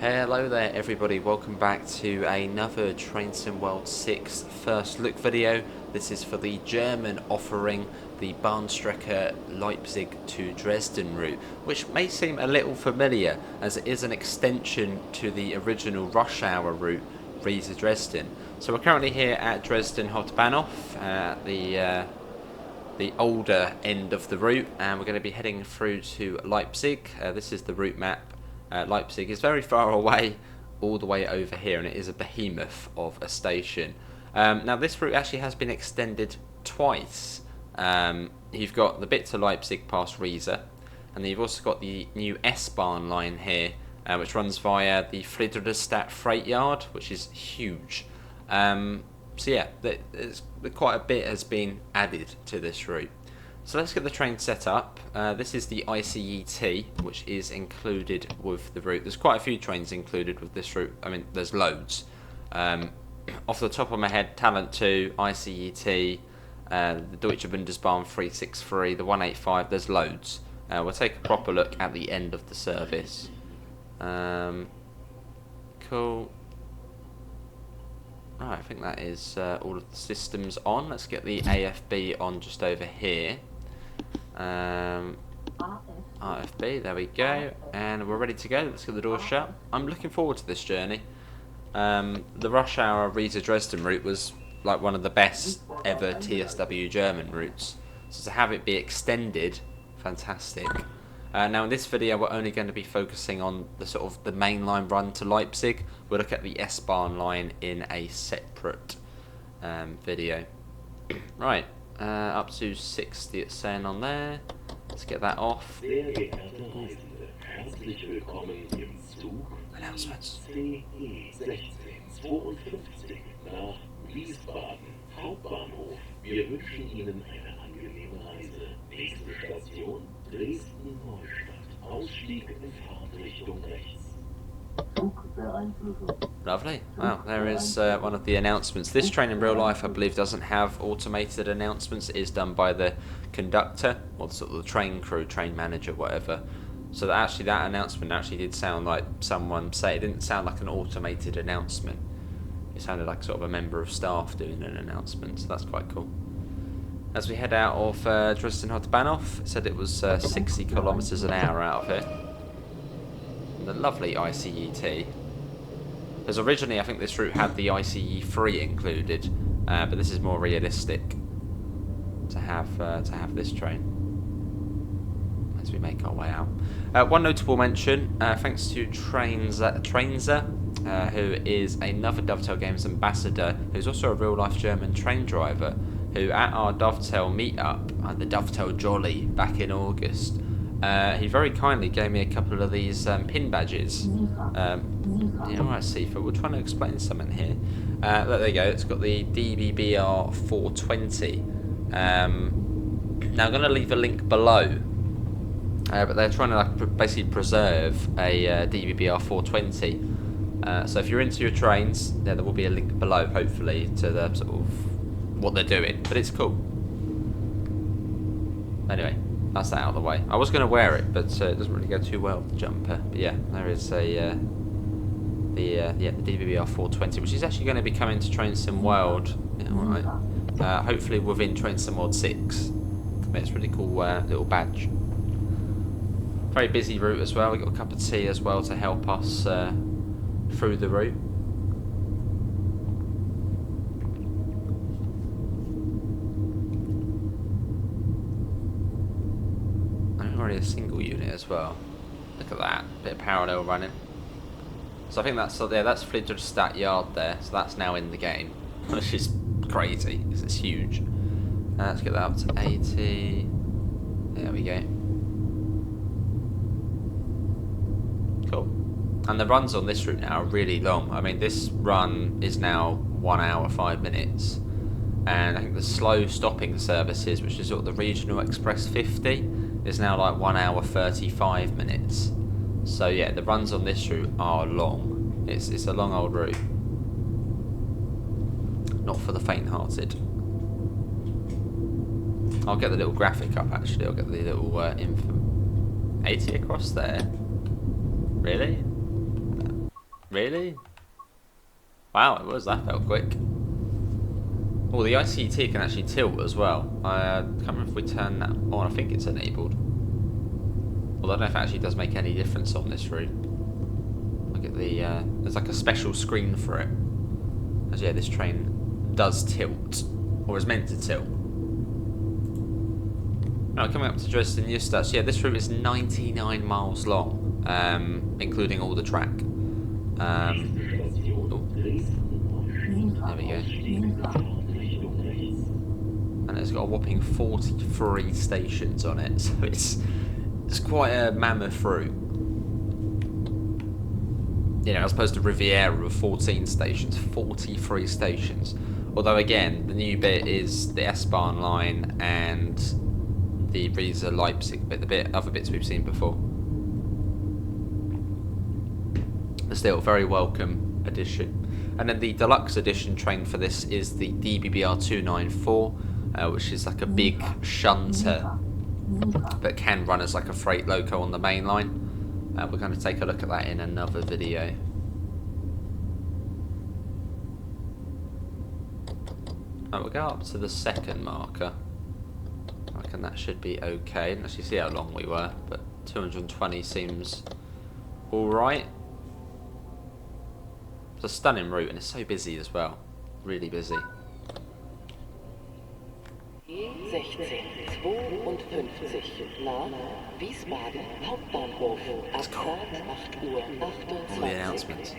Hello there everybody, welcome back to another Train Sim World 6 first look video. This is for the German offering, the BAHNSTRECKE Leipzig to Dresden route, which may seem a little familiar as it is an extension to the original rush hour route, Riesa Dresden. So we're currently here at Dresden Hauptbahnhof, the older end of the route, and we're going to be heading through to Leipzig. This is the route map. Leipzig is very far away, all the way over here, and it is a behemoth of a station. Now this route actually has been extended twice. You've got the bit to Leipzig past Riesa, and then you've also got the new S-Bahn line here, which runs via the Friedrichstadt freight yard, which is huge. So yeah, quite a bit has been added to this route. So let's get the train set up. This is the ICET, which is included with the route. There's quite a few trains included with this route. I mean, there's loads. Off the top of my head, Talent 2, ICET, the Deutsche Bundesbahn 363, the 185, there's loads. We'll take a proper look at the end of the service. Cool. Right, I think that is all of the systems on. Let's get the AFB on just over here. RFB, there we go, and we're ready to go. Let's get the door shut. I'm looking forward to this journey. The rush hour Riesa Dresden route was like one of the best ever TSW German routes, so to have it be extended, fantastic. Now in this video we're only going to be focusing on the sort of the main line run to Leipzig. We'll look at the S-Bahn line in a separate video. Right. Up to 60 it's saying on there. Let's get that off. Announcements. Nach Wiesbaden Hauptbahnhof. Wir wünschen Ihnen eine angenehme Reise. Nächste Station Dresden Neustadt. Ausstieg in Fahrtrichtung rechts. Lovely. Wow, there is one of the announcements. This train in real life, I believe, doesn't have automated announcements. It is done by the conductor, or sort of the train crew, train manager, whatever. So that announcement actually did sound like someone say. It didn't sound like an automated announcement. It sounded like sort of a member of staff doing an announcement. So that's quite cool. As we head out of Dresden Hauptbahnhof, it said it was 60 kilometers an hour out of here. The lovely ICET. Because originally I think this route had the ICE 3 included, but this is more realistic to have this train as we make our way out. One notable mention, thanks to Trainser, who is another Dovetail Games ambassador, who's also a real-life German train driver, who at our Dovetail meetup at the Dovetail Jolly back in August, he very kindly gave me a couple of these pin badges. Yeah, alright, Sifa, we're trying to explain something here. There you go, it's got the DBBR 420. Now I'm going to leave a link below, but they're trying to basically preserve a DBBR 420. So if you're into your trains, there will be a link below, hopefully, to the sort of what they're doing. But it's cool. Anyway. That's that out of the way. I was going to wear it, but it doesn't really go too well with the jumper. But yeah, there is the DBBR 420, which is actually going to be coming to Train Sim World. Yeah, alright. Hopefully within Train Sim World 6. It's a really cool little badge. Very busy route as well. We got a cup of tea as well to help us through the route. Already a single unit as well. Look at that, bit of parallel running. So I think that's Friedrichstadt yard there. So that's now in the game, which is crazy because it's huge. Let's get that up to 80. There we go. Cool. And the runs on this route now are really long. I mean, this run is now 1 hour 5 minutes, and I think the slow stopping services, which is sort of the Regional Express 50. Is now like 1 hour 35 minutes. So yeah, the runs on this route are long. It's a long old route. Not for the faint-hearted. I'll get the little graphic up actually. I'll get the little info. 80 across there. Really? Really? Wow, it was. That felt quick. Oh, the ICT can actually tilt as well. I can't remember if we turn that on. I think it's enabled. Although I don't know if it actually does make any difference on this route. Look at the, there's like a special screen for it. As yeah, this train does tilt. Or is meant to tilt. Now, coming up to Dresden Neustadt. Yeah, this route is 99 miles long, including all the track. Oh, there we go. And it's got a whopping 43 stations on it, so it's quite a mammoth route. You know, as opposed to Riviera with 14 stations, 43 stations. Although again, the new bit is the S-Bahn line and the Riesa Leipzig bit, other bits we've seen before. But still, very welcome addition. And then the deluxe edition train for this is the DBBR 294, which is like a big shunter, but can run as like a freight loco on the main line. We're going to take a look at that in another video. We'll go up to the second marker. I reckon that should be okay. I didn't actually see how long we were, but 220 seems alright. It's a stunning route and it's so busy as well. Really busy. 16:52 nach Wiesbaden Hauptbahnhof. Abfahrt 8:28. All the announcements.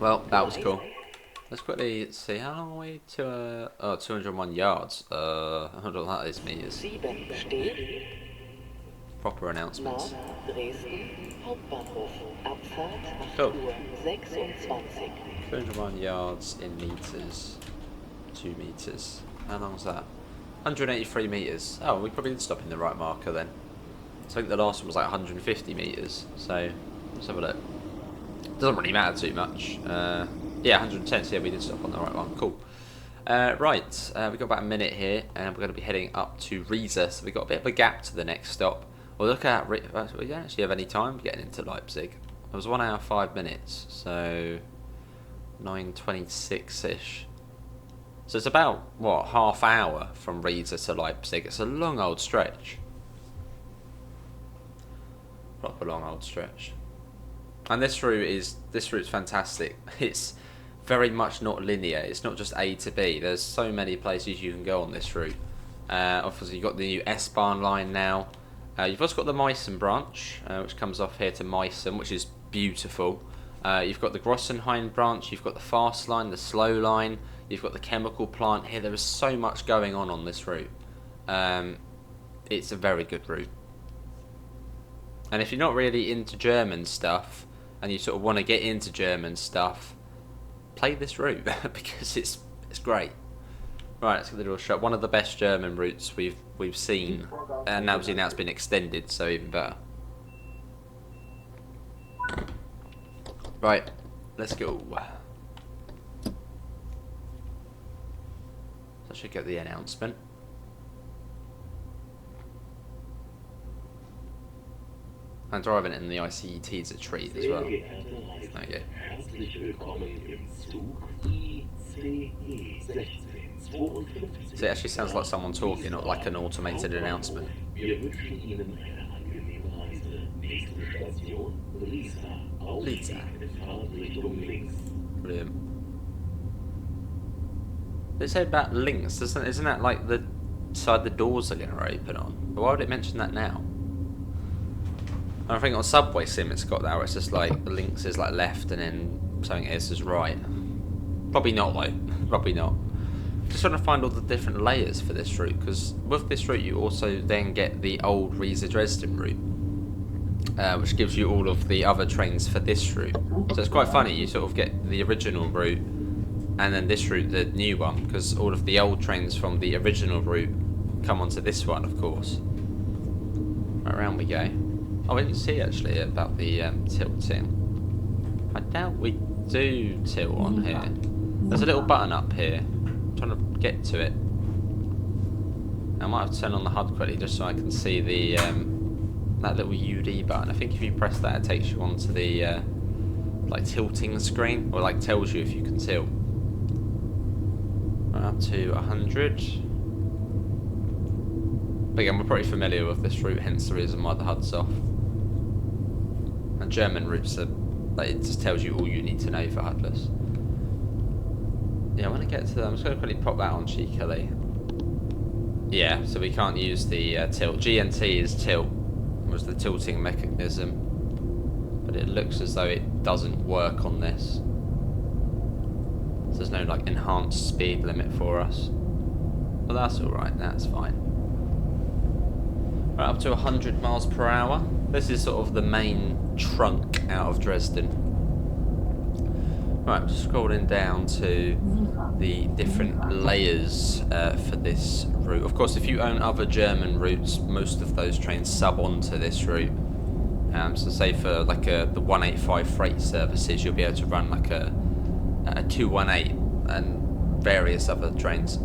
Well, that was cool. Let's quickly see how long are we to 201 yards. I don't know what that is meters. 7 steht Proper announcements. nach Dresden Hauptbahnhof. Abfahrt Cool. 8:26. 201 yards in meters. 2 meters. How long is that? 183 meters. Oh, we probably did stop in the right marker then. So I think the last one was like 150 meters. So let's have a look. Doesn't really matter too much. Yeah, 110. So yeah, we did stop on the right one. Cool. Right, we've got about a minute here, and we're going to be heading up to Riesa. So we've got a bit of a gap to the next stop. We'll look at. We don't actually have any time getting into Leipzig. It was 1 hour 5 minutes, so 9:26ish. So it's about what, half hour from Riesa to Leipzig. It's a long old stretch. Proper long old stretch. And this route's fantastic. It's very much not linear. It's not just A to B. There's so many places you can go on this route. Obviously you've got the new S-Bahn line now. You've also got the Meissen branch, which comes off here to Meissen, which is beautiful. You've got the Grossenhain branch. You've got the fast line, the slow line. You've got the chemical plant here. There is so much going on this route. It's a very good route. And if you're not really into German stuff, and you sort of want to get into German stuff, play this route because it's great. Right, let's get the door shut. One of the best German routes we've seen, and obviously now it's been extended, so even better. Right, let's go. So I should get the announcement. And driving it in the ICT is a treat as well. Okay. Herzlich willkommen im Zug ICE 1652. So it actually sounds like someone talking, not like an automated announcement. Wir wünschen Ihnen eine angenehme Reise. Nächste Station Riesa. Ausstieg in Fahrtrichtung links. Brilliant. They said about links, isn't that like the side the doors are going to open on? But why would it mention that now? I think on Subway Sim it's got that where it's just like the links is like left and then something else is right. Probably not though. Probably not. Just trying to find all the different layers for this route, because with this route you also then get the old Riesa Dresden route, which gives you all of the other trains for this route. So it's quite funny, you sort of get the original route and then this route, the new one, because all of the old trains from the original route come onto this one, of course. Right, around we go. Oh, we didn't see actually about the tilting. I doubt we do tilt on here. There's a little button up here. I'm trying to get to it. I might have to turn on the HUD quickly just so I can see the that little UD button. I think if you press that, it takes you onto the like tilting screen, or like tells you if you can tilt. Right, up to 100. But again, we're pretty familiar with this route, hence the reason why the HUD's off. And German routes are, like, it just tells you all you need to know for HUDless. Yeah, I want to get to them. I'm just going to quickly pop that on cheekily. Yeah, so we can't use the tilt. GNT is tilt, was the tilting mechanism. But it looks as though it doesn't work on this. So there's no like enhanced speed limit for us. Well, that's alright, that's fine. Right, up to 100 miles per hour. This is sort of the main trunk out of Dresden. Right, just scrolling down to the different layers for this route. Of course, if you own other German routes, most of those trains sub onto this route. So say for like the 185 freight services, you'll be able to run like a 218 and various other trains.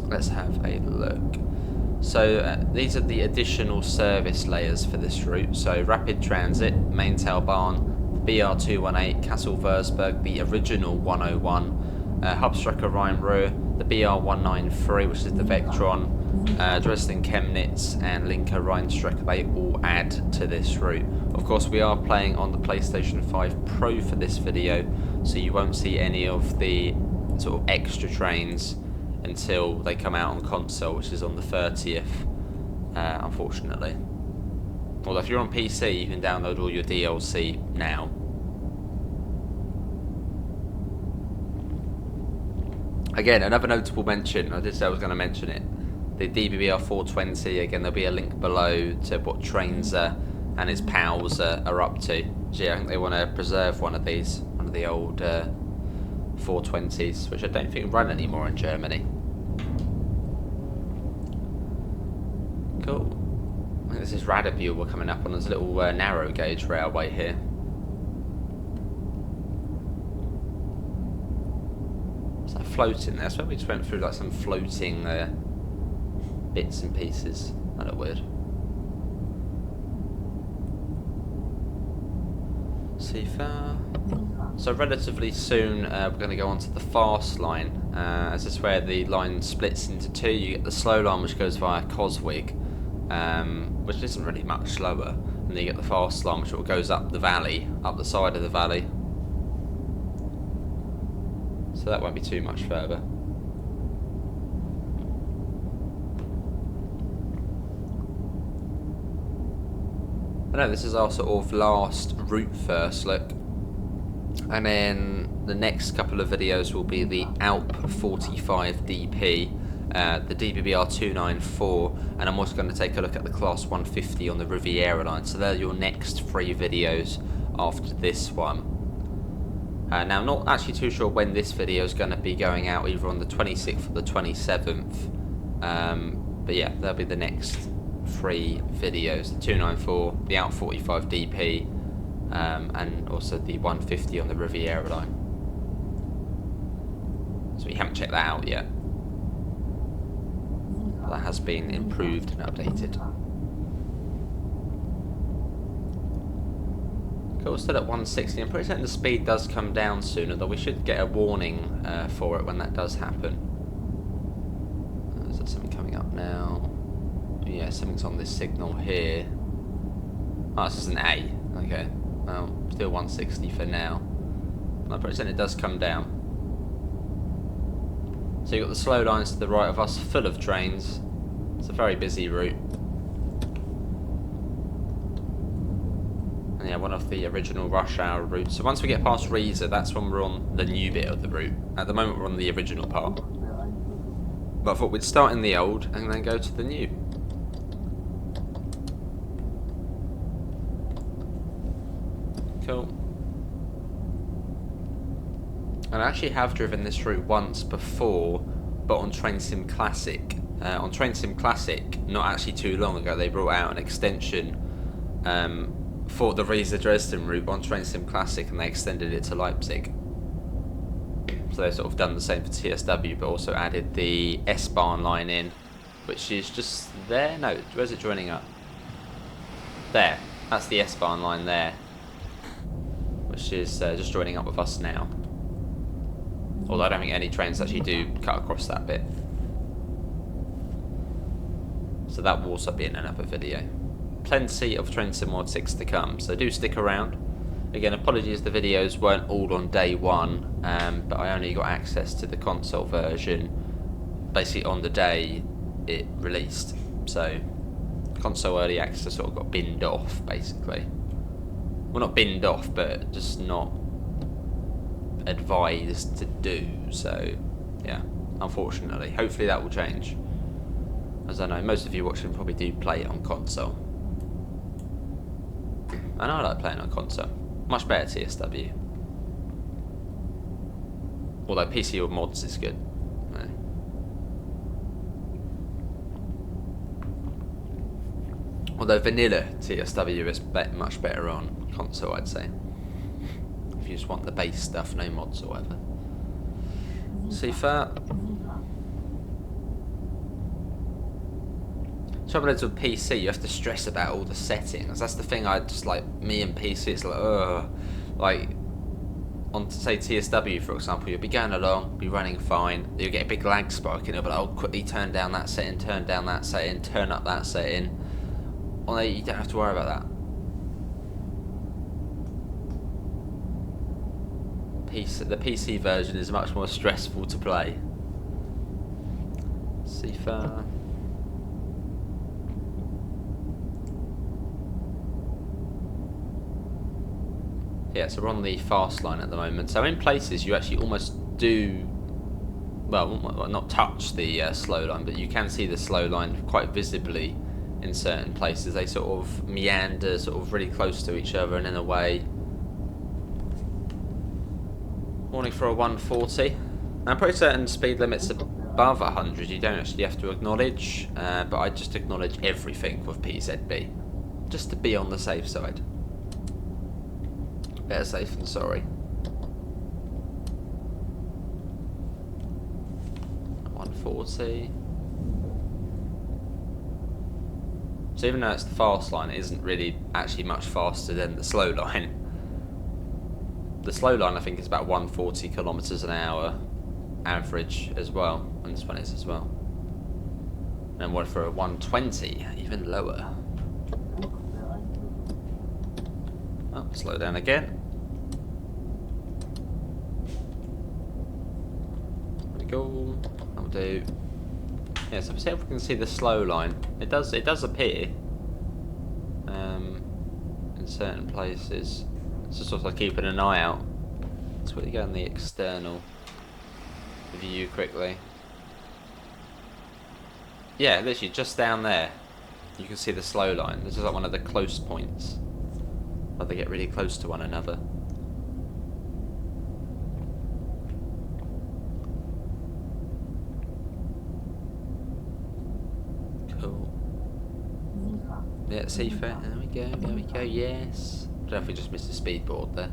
Let's have a look. So these are the additional service layers for this route. So Rapid Transit, Maintalbahn, BR218, Kassel-Würzburg, the original 101, Hauptstrecke Rhein-Ruhr, the BR193, which is the Vectron, Dresden Chemnitz and Linke Rheinstrecke, they all add to this route. Of course, we are playing on the PlayStation 5 Pro for this video, so you won't see any of the sort of extra trains until they come out on console, which is on the 30th, unfortunately. Although if you're on PC, you can download all your DLC now. Again, another notable mention, I did say I was going to mention it, the DBBR 420, again there'll be a link below to what trains and its pals are up to. So yeah, I think they want to preserve one of these, one of the old 420s, which I don't think run anymore in Germany. Cool. I think this is Radabule we're coming up on. There's a little narrow gauge railway here. Is that floating there? So we just went through like some floating bits and pieces. That look weird. See far. So relatively soon we're going to go onto the fast line. As this is where the line splits into two. You get the slow line, which goes via Coswig, which isn't really much slower, and then you get the fast line, which goes up the valley, up the side of the valley. So that won't be too much further. I know this is our sort of last route first look, and then the next couple of videos will be the Alp 45 DP, the DBBR 294, and I'm also going to take a look at the Class 150 on the Riviera line. So they're your next 3 videos after this one. Now I'm not actually too sure when this video is going to be going out, either on the 26th or the 27th, but yeah, that'll be the next 3 videos, the 294, the Alp 45 DP, and also the 150 on the Riviera line. So we haven't checked that out yet. That has been improved and updated. Cool, still at 160. I'm pretty certain the speed does come down soon, although we should get a warning for it when that does happen. Is there something coming up now? Yeah, something's on this signal here. Oh, this is an A. Okay, well, still 160 for now. I'm pretty certain it does come down. So you've got the slow lines to the right of us, full of trains. It's a very busy route. And yeah, one of the original rush hour routes. So once we get past Riesa, that's when we're on the new bit of the route. At the moment we're on the original part. But I thought we'd start in the old and then go to the new. Cool. And I actually have driven this route once before, but on Train Sim Classic. On Train Sim Classic, not actually too long ago, they brought out an extension for the Riesa Dresden route on Train Sim Classic, and they extended it to Leipzig. So they've sort of done the same for TSW, but also added the S-Bahn line in, which is just there. No, where's it joining up? There, that's the S-Bahn line there, which is just joining up with us now. Although I don't think any trains actually do cut across that bit. So that will also be in another video. Plenty of Train Sim Mod 6 to come, so do stick around. Again, apologies the videos weren't all on day one, but I only got access to the console version basically on the day it released. So console early access sort of got binned off, basically. Well, not binned off, but just not advised to do. So yeah, unfortunately. Hopefully that will change, as I know most of you watching probably do play it on console. And I like playing on console. Much better TSW. Although PC with mods is good. Although vanilla TSW is much better on console, I'd say. If you just want the base stuff, no mods or whatever. CFA. Trouble is with PC, you have to stress about all the settings. That's the thing. I just like me and PC. It's like, ugh. Like on say TSW for example, you'll be going along, be running fine. You'll get a big lag spike, and it'll be like, oh, quickly turn down that setting, turn down that setting, turn up that setting. Although you don't have to worry about that. The PC version is much more stressful to play. CFA. Yeah, so we're on the fast line at the moment. So in places you actually almost do, well, not touch the slow line, but you can see the slow line quite visibly in certain places. They sort of meander sort of really close to each other and in a way. Warning for a 140. I'm pretty certain speed limits above 100 you don't actually have to acknowledge, but I just acknowledge everything with PZB, just to be on the safe side. Better safe than sorry. 140. So even though it's the fast line, it isn't really actually much faster than the slow line. The slow line I think is about 140 kilometers an hour average as well, and this one is as well. And one for a 120, even lower. Oh, slow down again. There we go. I'll do. Yeah, so see if we can see the slow line. It does appear in certain places. It's just sort of keeping an eye out. Let's quickly go in the external view quickly. Yeah, literally just down there, you can see the slow line. This is like one of the close points where they get really close to one another. Cool. Yeah, CFA. There we go. There we go. Yes. I don't know if we just missed a speed board there.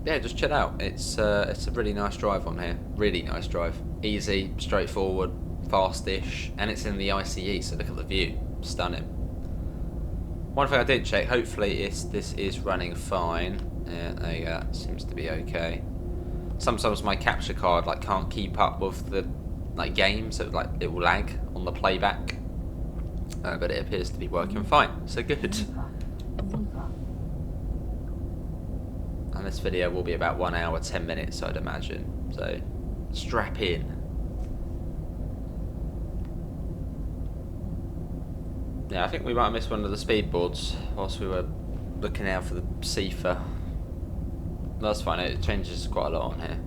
Yeah, just chill out. It's a really nice drive on here. Really nice drive. Easy, straightforward, fast-ish, and it's in the ICE. So look at the view. Stunning. One thing I did check. Hopefully, this is running fine. Yeah, there you go. Seems to be okay. Sometimes my capture card can't keep up with the game, so it will lag on the playback. But it appears to be working fine, so good. And this video will be about 1 hour 10 minutes, I'd imagine. So strap in. Yeah, I think we might have missed one of the speed boards whilst we were looking out for the CFA. That's fine. It changes quite a lot on here.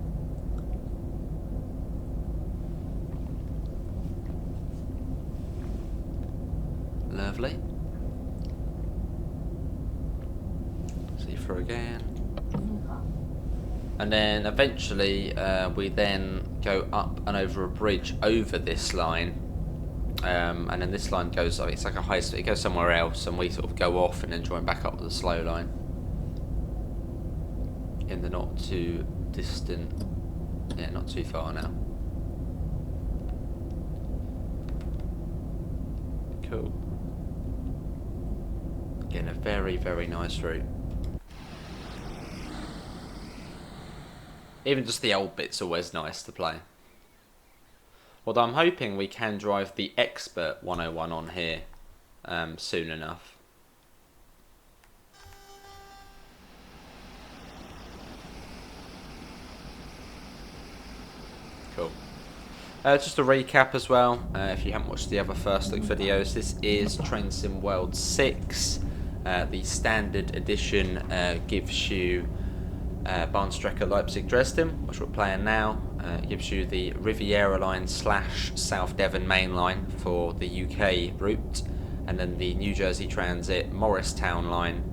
Lovely. CFA again. And then eventually we then go up and over a bridge over this line, and then this line goes, it's like a high speed, it goes somewhere else, and we sort of go off and then join back up with the slow line in the not too distant, yeah, not too far now. Cool. Again, a very, very nice route. Even just the old bit's always nice to play. Although I'm hoping we can drive the Expert 101 on here soon enough. Cool. Just a recap as well, if you haven't watched the other first look videos, this is Train Sim World 6. The standard edition gives you BAHNSTRECKE Leipzig Dresden, which we're playing now. It gives you the Riviera line / South Devon Mainline for the UK route, and then the New Jersey Transit Morristown line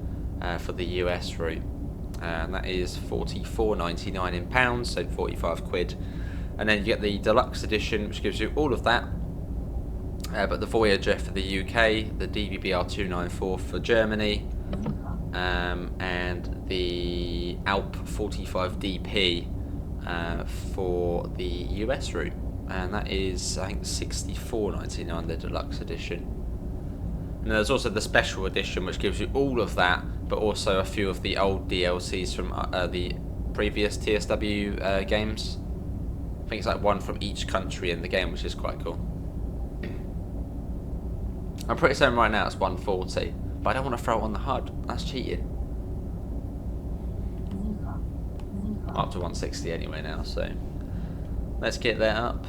for the US route. And that is £44.99 in pounds, so 45 quid. And then you get the deluxe edition, which gives you all of that, but the Voyager for the UK, the DVBR 294 for Germany, and the Alp 45DP for the US route, and that is, I think, £64.99, the deluxe edition. And there's also the special edition, which gives you all of that, but also a few of the old DLCs from the previous TSW games. I think it's like one from each country in the game, which is quite cool. I'm pretty certain right now it's 140, but I don't want to throw it on the HUD. That's cheating. I'm up to 160 anyway now, so let's get that up.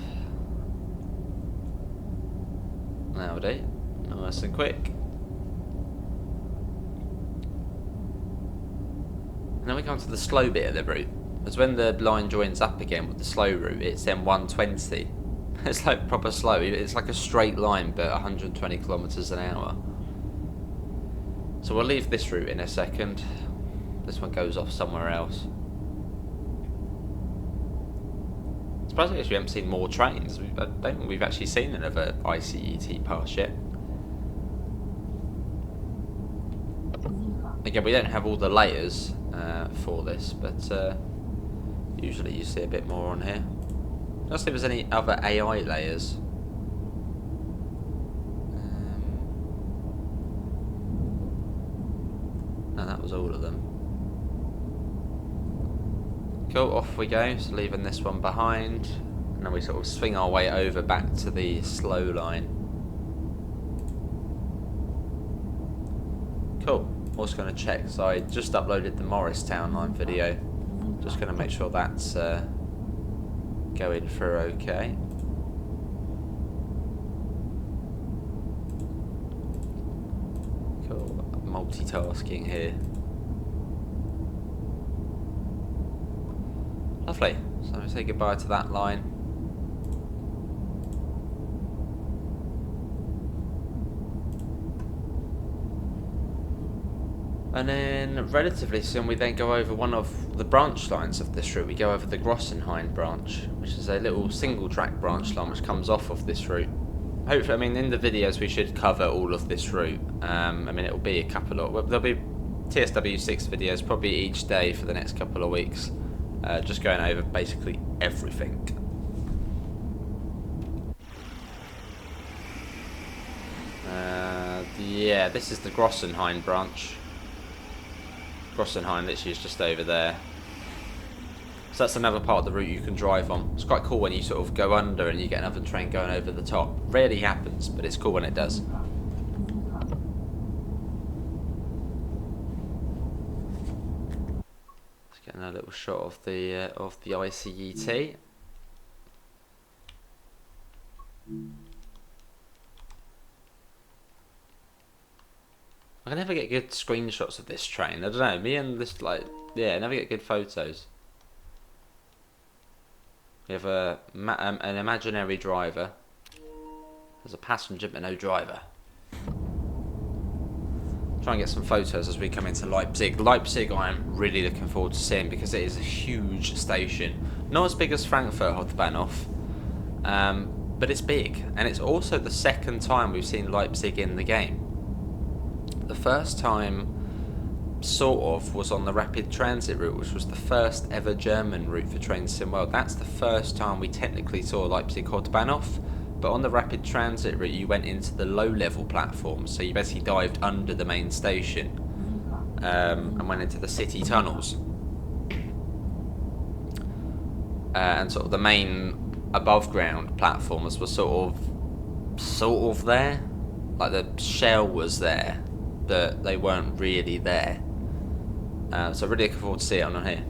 Nowadays, nice and quick. And then we come to the slow bit of the route. Because when the line joins up again with the slow route, it's then 120. It's like proper slow. It's like a straight line, but 120 kilometers an hour. So we'll leave this route in a second. This one goes off somewhere else. Surprisingly, we haven't seen more trains. I don't think we've actually seen another ICET pass yet. Again, we don't have all the layers for this, but usually you see a bit more on here. Let's see if there's any other AI layers. No, that was all of them. Cool, off we go, so leaving this one behind, and then we sort of swing our way over back to the slow line. Cool, also going to check, so I just uploaded the Morristown line video. Just going to make sure that's going through okay. Cool, multitasking here. Lovely, so we say goodbye to that line. And then, relatively soon, we then go over one of the branch lines of this route. We go over the Grossenhain branch, which is a little single-track branch line which comes off of this route. Hopefully, I mean, in the videos we should cover all of this route. I mean, it'll be a couple of... There'll be TSW 6 videos probably each day for the next couple of weeks. Just going over basically everything. Yeah, this is the Grossenhain branch. Grossenhain literally is just over there. So that's another part of the route you can drive on. It's quite cool when you sort of go under and you get another train going over the top. Rarely happens, but it's cool when it does. Let's get a little shot of the ICET. I can never get good screenshots of this train. I don't know, me and this, like, yeah, never get good photos. We have an imaginary driver. There's a passenger but no driver. Try and get some photos as we come into Leipzig. Leipzig I'm really looking forward to seeing because it is a huge station. Not as big as Frankfurt Hauptbahnhof, but it's big. And it's also the second time we've seen Leipzig in the game. The first time, sort of, was on the rapid transit route, which was the first ever German route for Train Sim World. That's the first time we technically saw Leipzig Hauptbahnhof, but on the rapid transit route you went into the low level platforms, so you basically dived under the main station and went into the city tunnels. And sort of the main above ground platforms were sort of there, like the shell was there, but they weren't really there. So really looking forward to see it on here.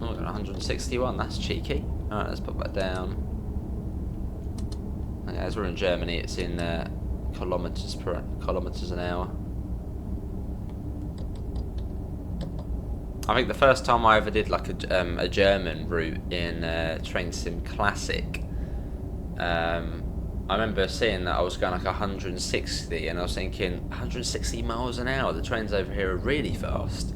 Oh, 161, that's cheeky. Alright, let's put that down. Okay, as we're in Germany, it's in kilometers an hour. I think the first time I ever did like a German route in Train Sim Classic, I remember seeing that I was going like 160, and I was thinking 160 miles an hour. The trains over here are really fast,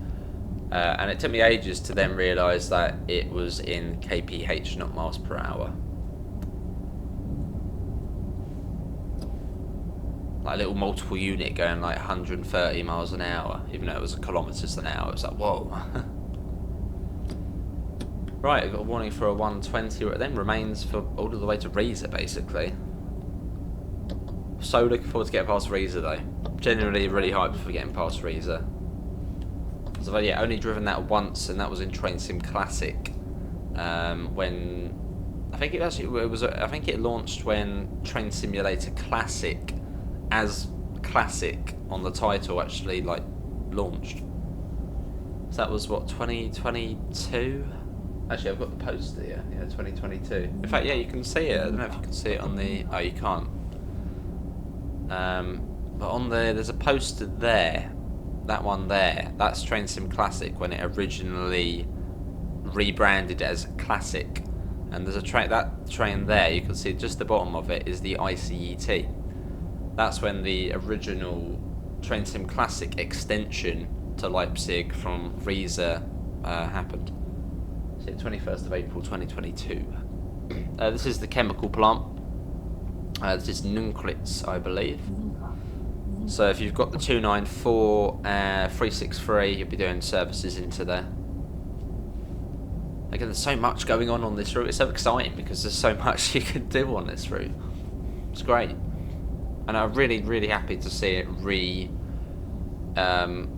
and it took me ages to then realise that it was in kph, not miles per hour. Like a little multiple unit going like 130 miles an hour, even though it was kilometres an hour. It was like, whoa. Right, I got a warning for a 120, it then remains for all the way to Riesa, basically. So looking forward to getting past Riesa, though. Genuinely really hyped for getting past Riesa. So yeah, only driven that once, and that was in Train Sim Classic. When I think it launched when Train Simulator Classic, as Classic on the title, actually like launched. So that was what, 2022? Actually, I've got the poster here. Yeah, 2022. In fact, yeah, you can see it. I don't know if you can see it on the. Oh, you can't. But on there's a poster there. That one there. That's Train Sim Classic when it originally rebranded as Classic. And there's that train there. You can see just the bottom of it is the ICET. That's when the original Train Sim Classic extension to Leipzig from Riesa happened. So 21st of April 2022. This is the chemical plant. This is Nunklitz, I believe. So if you've got the 294 363, you'll be doing services into there. Again, there's so much going on this route. It's so exciting because there's so much you can do on this route. It's great. And I'm really, really happy to see it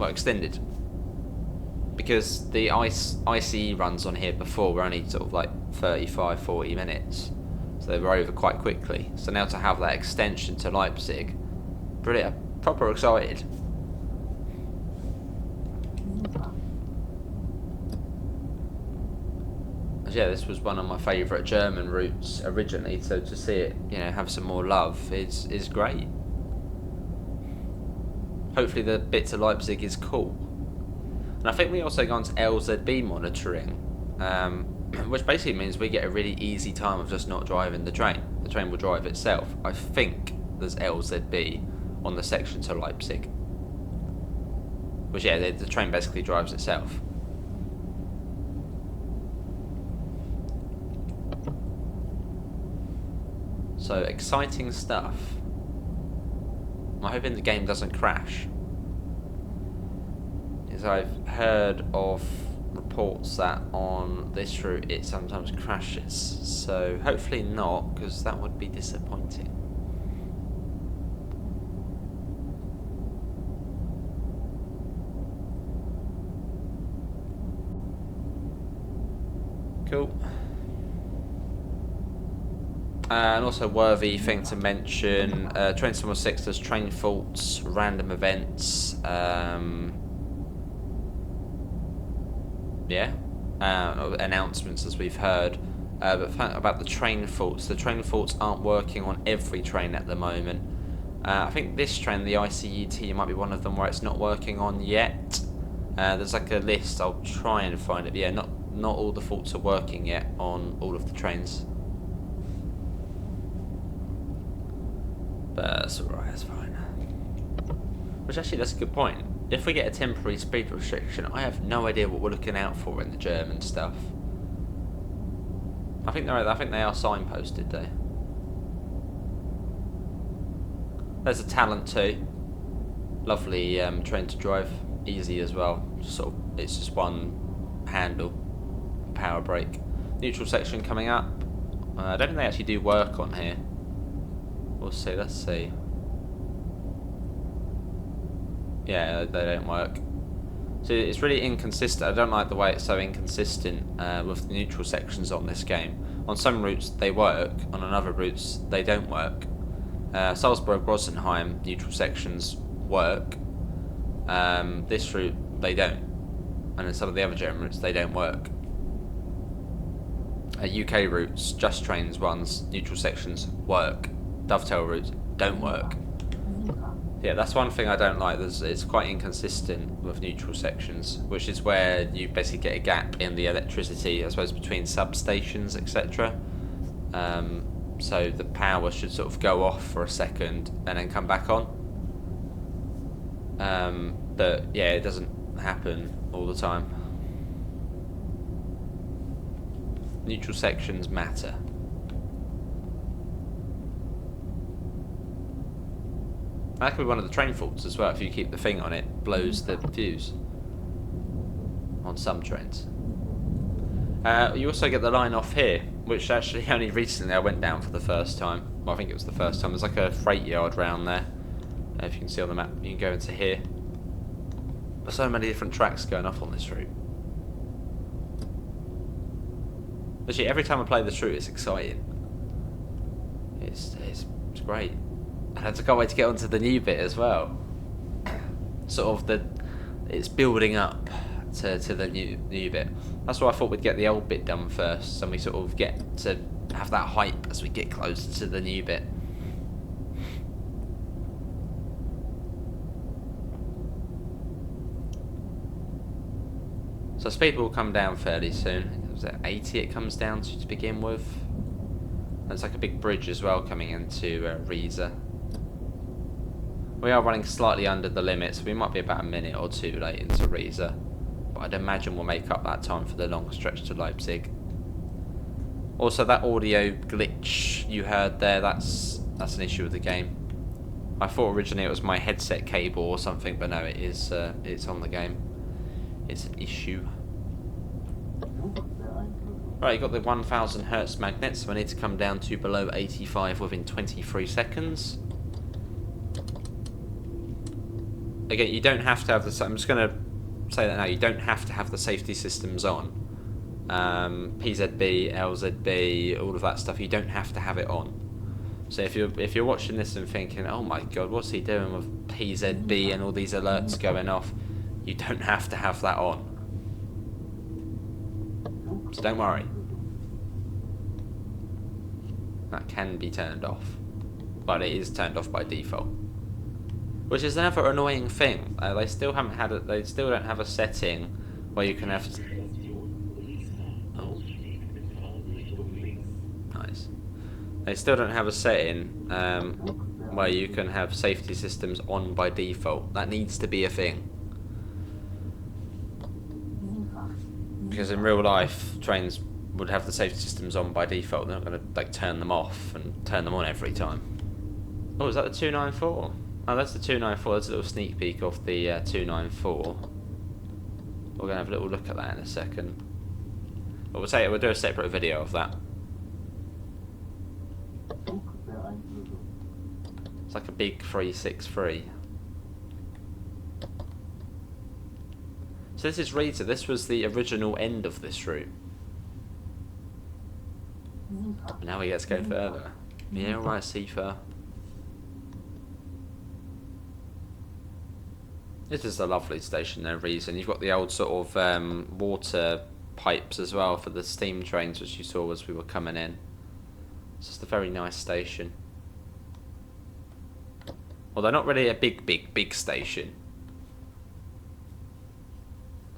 extended. Because the ICE runs on here before were only sort of like 35, 40 minutes. So they were over quite quickly. So now to have that extension to Leipzig, brilliant. Proper excited. Yeah, this was one of my favourite German routes originally, so to see it, have some more love is great. Hopefully the bit to Leipzig is cool. And I think we also go on to LZB monitoring, which basically means we get a really easy time of just not driving the train. The train will drive itself. I think there's LZB on the section to Leipzig. Which, yeah, the train basically drives itself. So, exciting stuff. I'm hoping the game doesn't crash. Because I've heard of reports that on this route it sometimes crashes. So, hopefully not, because that would be disappointing. Cool. And also worthy thing to mention, Train Sim 6 does train faults, random events, announcements as we've heard. But about the train faults aren't working on every train at the moment. I think this train, the ICET, might be one of them where it's not working on yet. There's like a list, I'll try and find it, but yeah, not all the faults are working yet on all of the trains. But that's alright, that's fine. Which actually, that's a good point. If we get a temporary speed restriction, I have no idea what we're looking out for in the German stuff. I think they are signposted though. There's a Talent 2. Lovely train to drive, easy as well. It's just one handle, power brake. Neutral section coming up. I don't think they actually do work on here. We'll see, let's see. Yeah, they don't work. So it's really inconsistent. I don't like the way it's so inconsistent with the neutral sections on this game. On some routes they work, on other routes they don't work. Salzburg-Rosenheim neutral sections work. This route they don't. And in some of the other German routes they don't work. UK routes, Just Trains ones, neutral sections work. Dovetail routes don't work. Yeah, that's one thing I don't like. It's quite inconsistent with neutral sections, which is where you basically get a gap in the electricity, I suppose, between substations, etc. So the power should sort of go off for a second and then come back on. But yeah, it doesn't happen all the time. Neutral sections matter. That could be one of the train faults as well. If you keep the thing on it, blows the fuse on some trains. You also get the line off here, which actually only recently I went down for the first time. Well, I think it was the first time. There's like a freight yard round there. If you can see on the map, you can go into here. There's so many different tracks going off on this route. Actually, every time I play this route, it's exciting. It's great. And I can't wait to get onto the new bit as well. Sort of it's building up to the new bit. That's why I thought we'd get the old bit done first, and we sort of get to have that hype as we get closer to the new bit. So speed will come down fairly soon. Was it 80 it comes down to begin with? There's like a big bridge as well coming into Riesa. We are running slightly under the limit, so we might be about a minute or two late into Riesa. But I'd imagine we'll make up that time for the long stretch to Leipzig. Also, that audio glitch you heard there, that's an issue with the game. I thought originally it was my headset cable or something, but no, it's on the game. It's an issue. Right, you got the 1000 Hz magnet, so I need to come down to below 85 within 23 seconds. Again, you don't have to have the... I'm just going to say that now. You don't have to have the safety systems on. PZB, LZB, all of that stuff. You don't have to have it on. So if you're watching this and thinking, oh my god, what's he doing with PZB and all these alerts going off? You don't have to have that on. So don't worry. That can be turned off. But it is turned off by default. Which is another annoying thing. They still haven't had it. They still don't have a setting where you can have. Oh. Nice. They still don't have a setting where you can have safety systems on by default. That needs to be a thing. Because in real life, trains would have the safety systems on by default. They're not going to like turn them off and turn them on every time. Oh, is that the 294? Oh, that's the 294. That's a little sneak peek of the 294. We're going to have a little look at that in a second. But we'll do a separate video of that. It's like a big 363. So this is Riesa. This was the original end of this route. But now we get to go further. Yeah, alright, Sifa. This is a lovely station there, Riesa. You've got the old sort of water pipes as well for the steam trains, which you saw as we were coming in. It's just a very nice station. Although not really a big station.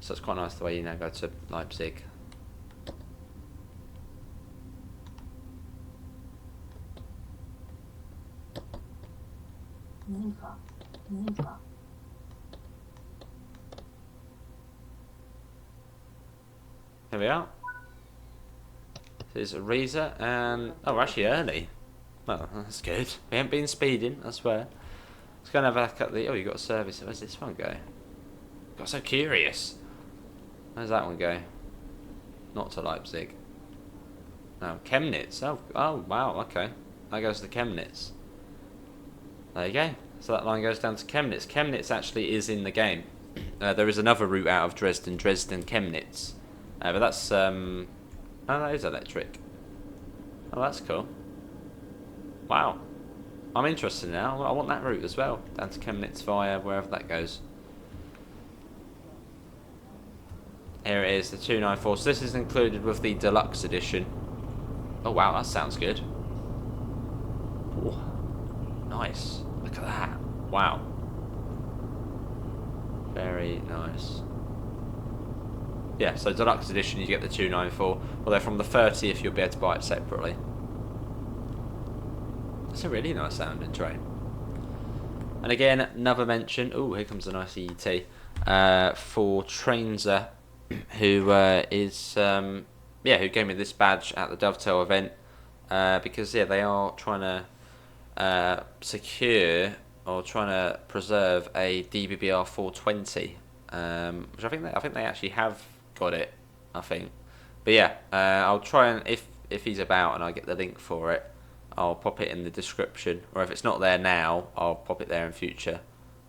So it's quite nice the way you now go to Leipzig. Here we are. This is Riesa, and oh, we're actually early. Well, that's good. We haven't been speeding, I swear. Let's go and have a look at the. Oh, you got a service. Where's this one go? Got so curious. Where's that one go? Not to Leipzig. Oh, Chemnitz. Oh, wow, okay. That goes to Chemnitz. There you go. So that line goes down to Chemnitz. Chemnitz actually is in the game. There is another route out of Dresden, Dresden-Chemnitz. But that's, oh, that is electric. Oh, that's cool. Wow. I'm interested now. I want that route as well. Down to Chemnitz via wherever that goes. Here it is, the 294. So this is included with the deluxe edition. Oh wow, that sounds good. Ooh, nice. Look at that. Wow. Very nice. Yeah, so deluxe edition you get the 294. Although from the 30th you'll be able to buy it separately. It's a really nice sounding train. And again, another mention. Oh, here comes a nice EET for Trainser, who is who gave me this badge at the Dovetail event because they are trying to secure or trying to preserve a DBBR 420, which I think they actually have got it. I think, but yeah, I'll try and if he's about and I get the link for it, I'll pop it in the description, or if it's not there now, I'll pop it there in future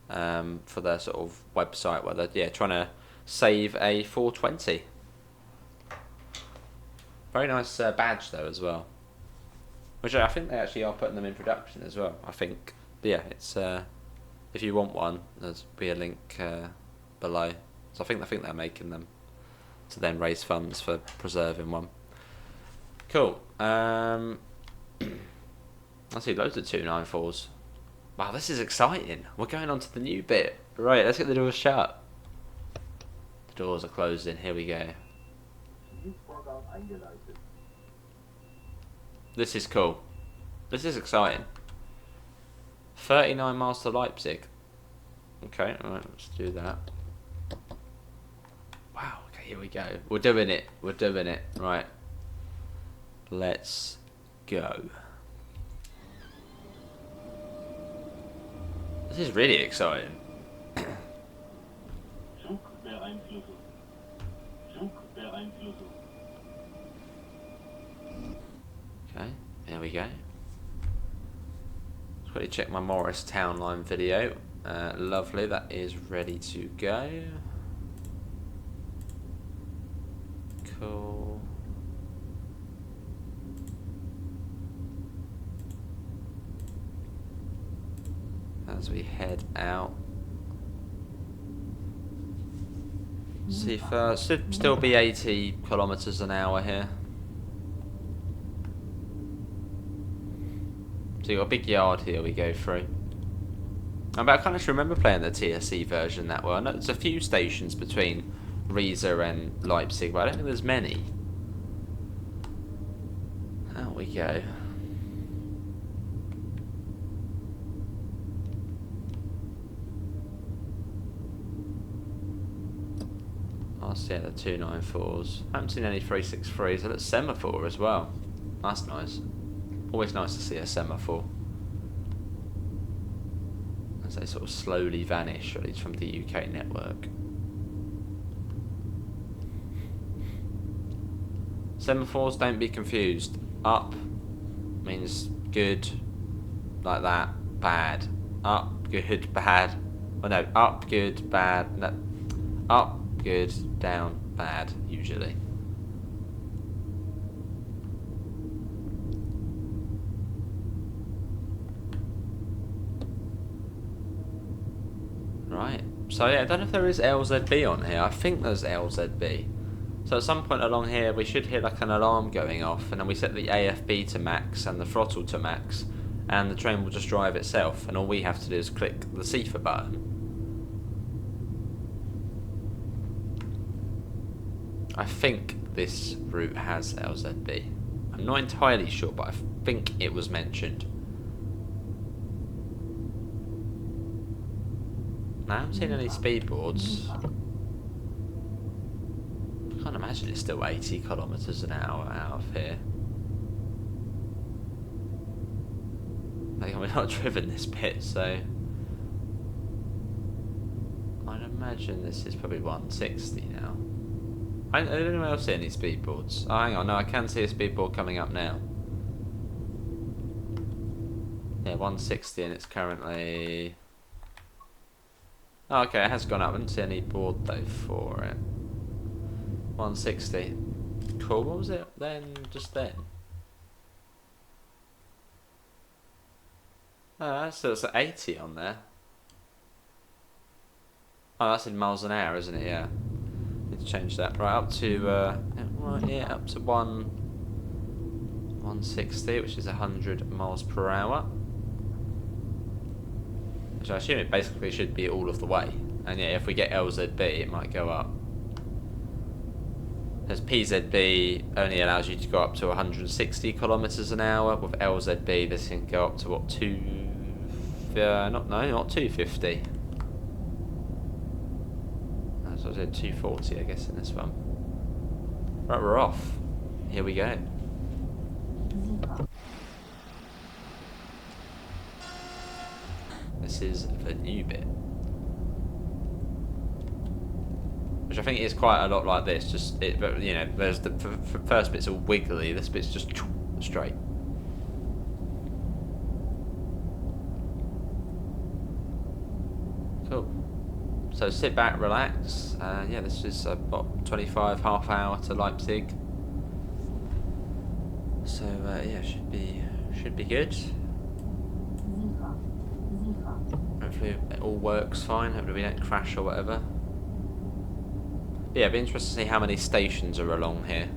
for their sort of website where they're trying to save a 420. Very nice badge though as well, which I think they actually are putting them in production as well. I think, but yeah, it's if you want one, there's be a link below. So I think they're making them to then raise funds for preserving one. Cool. I see loads of 294s. Wow, this is exciting. We're going on to the new bit. Right, let's get the doors shut. The doors are closing. Here we go. This is cool. This is exciting. 39 miles to Leipzig. Okay, alright, let's do that. Wow, okay, here we go. We're doing it. We're doing it. Right. Let's go. This is really exciting. Okay, there we go. Let's quickly check my Morris Town Line video. Lovely, that is ready to go. Cool. As we head out. See first, should still be 80 kilometers an hour here. So you've got a big yard here we go through. But I can't actually remember playing the TSE version that well. I know there's a few stations between Riesa and Leipzig, but I don't think there's many. Out we go. I'll see the 294s. I haven't seen any 363s. There's a semaphore as well. That's nice. Always nice to see a semaphore. As they sort of slowly vanish, at least from the UK network. Semaphores, don't be confused. Up means good, like that. Bad. Up, good, bad. Oh no, up, good, bad. No. Up, good, down, bad, usually. Right, so yeah, I don't know if there is LZB on here. I think there's LZB. So at some point along here we should hear like an alarm going off, and then we set the AFB to max and the throttle to max, and the train will just drive itself, and all we have to do is click the CIFA button. I think this route has LZB. I'm not entirely sure, but I think it was mentioned. Now, I haven't seen any speedboards. I can't imagine it's still 80 kilometers an hour out of here. Like, we're not driven this bit, so I'd imagine this is probably 160 now. I don't know if I see any speedboards. Oh, hang on, no, I can see a speedboard coming up now. Yeah, 160 and it's currently... Oh, okay, it has gone up. I didn't see any board though for it. 160. Cool, what was it then, just then? Oh, so it's at 80 on there. Oh, that's in miles an hour, isn't it? Yeah. Need to change that. Right, up to, right here, up to 160, which is 100 miles per hour. Which I assume it basically should be all of the way. And yeah, if we get LZB, it might go up. As PZB only allows you to go up to 160 kilometers an hour. With LZB, this can go up to what, not 250. So I said 240, I guess, in this one. Right, we're off. Here we go. This is the new bit. Which I think is quite a lot like this. Just it, but you know, there's the first bit's all wiggly. This bit's just straight. Cool. So sit back, relax. Yeah, this is about 25 half hour to Leipzig. So yeah, should be good. Hopefully it all works fine. Hopefully we don't crash or whatever. But yeah, it'd be interesting to see how many stations are along here.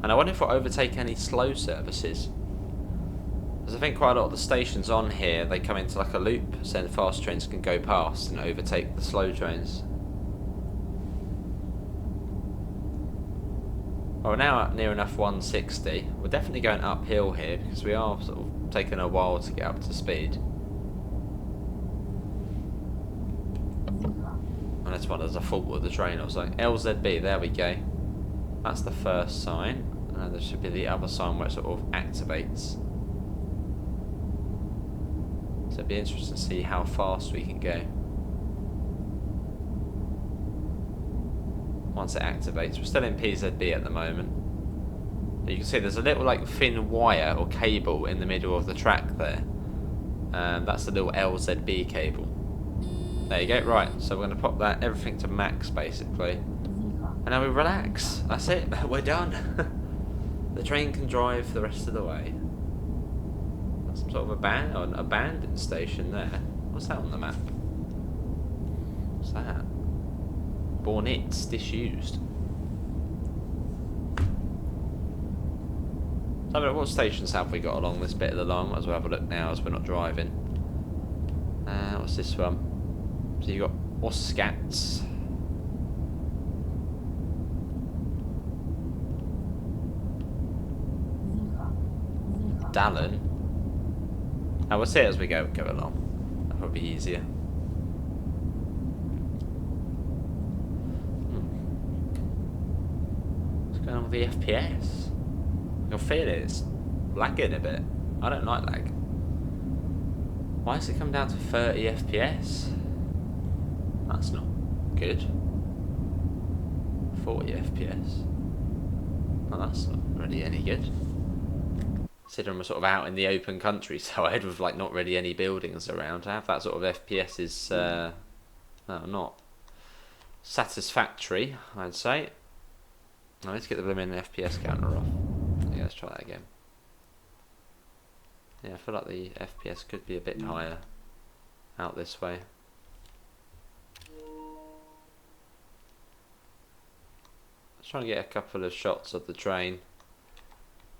And I wonder if we'll overtake any slow services. Because I think quite a lot of the stations on here, they come into like a loop, so the fast trains can go past and overtake the slow trains. Well, we're now up near enough 160. We're definitely going uphill here because we are sort of taking a while to get up to speed. And that's one, there's a fault with the train or something. LZB, there we go. That's the first sign. And then there should be the other sign where it sort of activates. So it'd be interesting to see how fast we can go. Once it activates. We're still in PZB at the moment. You can see there's a little like thin wire or cable in the middle of the track there. That's the little LZB cable. There you go, right, so we're going to pop that, everything to max basically. And now we relax, that's it, we're done. The train can drive the rest of the way. That's some sort of abandoned station there. What's that on the map? What's that? Bornitz, disused. So what stations have we got along this bit of the line? Might as well have a look now as we're not driving. What's this one? So you got Oskats. Dallin. Now we'll see it as we go along. That'll probably be easier. What's going on with the FPS? You'll feel it, it's lagging a bit. I don't like lag. Why has it come down to 30 FPS? That's not good. 40 FPS. Well, that's not really any good. Considering we're sort of out in the open countryside with like not really any buildings around, to have that sort of FPS is not satisfactory, I'd say. Now let's get the blooming FPS counter off. Yeah, let's try that again. Yeah, I feel like the FPS could be a bit higher out this way. Let's try and get a couple of shots of the train.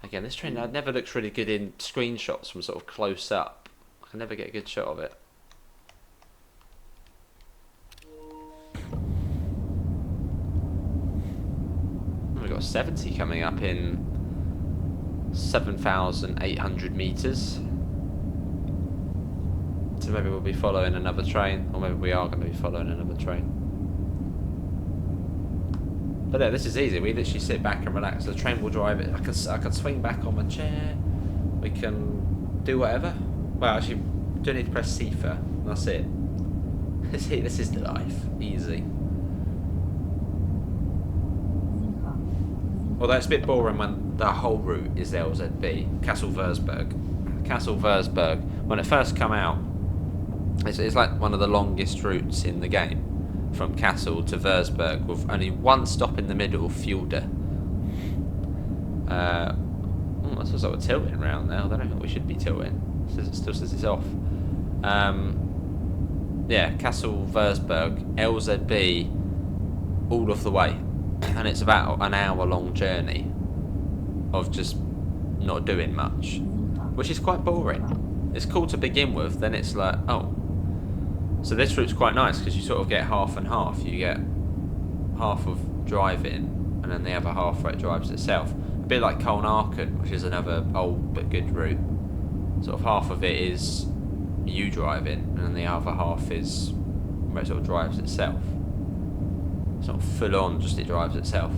Again, this train never looks really good in screenshots from sort of close up. I can never get a good shot of it. We've got 70 coming up in 7,800 meters. So maybe we'll be following another train, or maybe we are going to be following another train. But yeah, this is easy. We literally sit back and relax. The train will drive it. I can swing back on my chair. We can do whatever. Well, actually, do need to press CIFA. That's it. This is the life. Easy. Although it's a bit boring when the whole route is LZB, Kassel-Würzburg. Kassel-Würzburg, when it first come out, it's like one of the longest routes in the game, from Kassel to Würzburg, with only one stop in the middle, Fulda. That feels like we're tilting around now. I don't think we should be tilting. It still says it's off. Yeah, Kassel-Würzburg, LZB, all of the way. And it's about an hour-long journey of just not doing much, which is quite boring. It's cool to begin with, then it's like, oh. So this route's quite nice because you sort of get half and half. You get half of driving, and then the other half where it drives itself. A bit like Colnarken, which is another old but good route. Sort of half of it is you driving, and then the other half is where it sort of drives itself. It's not full on, just it drives itself.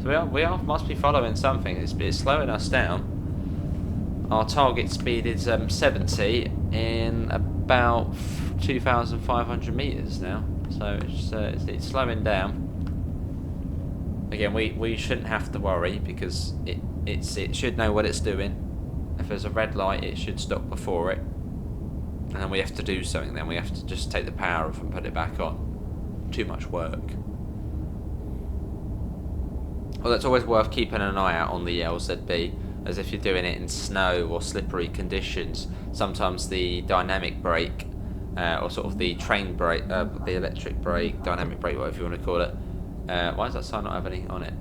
So we must be following something. It's slowing us down. Our target speed is 70 in about 2,500 meters now. So it's slowing down. Again, we shouldn't have to worry because it should know what it's doing. If there's a red light, it should stop before it. And then we have to do something. Then we have to just take the power off and put it back on. Too much work. Well, it's always worth keeping an eye out on the LZB, as if you're doing it in snow or slippery conditions, sometimes the dynamic brake, or sort of the train brake, the electric brake, dynamic brake, whatever you want to call it. Why does that sign not have any on it?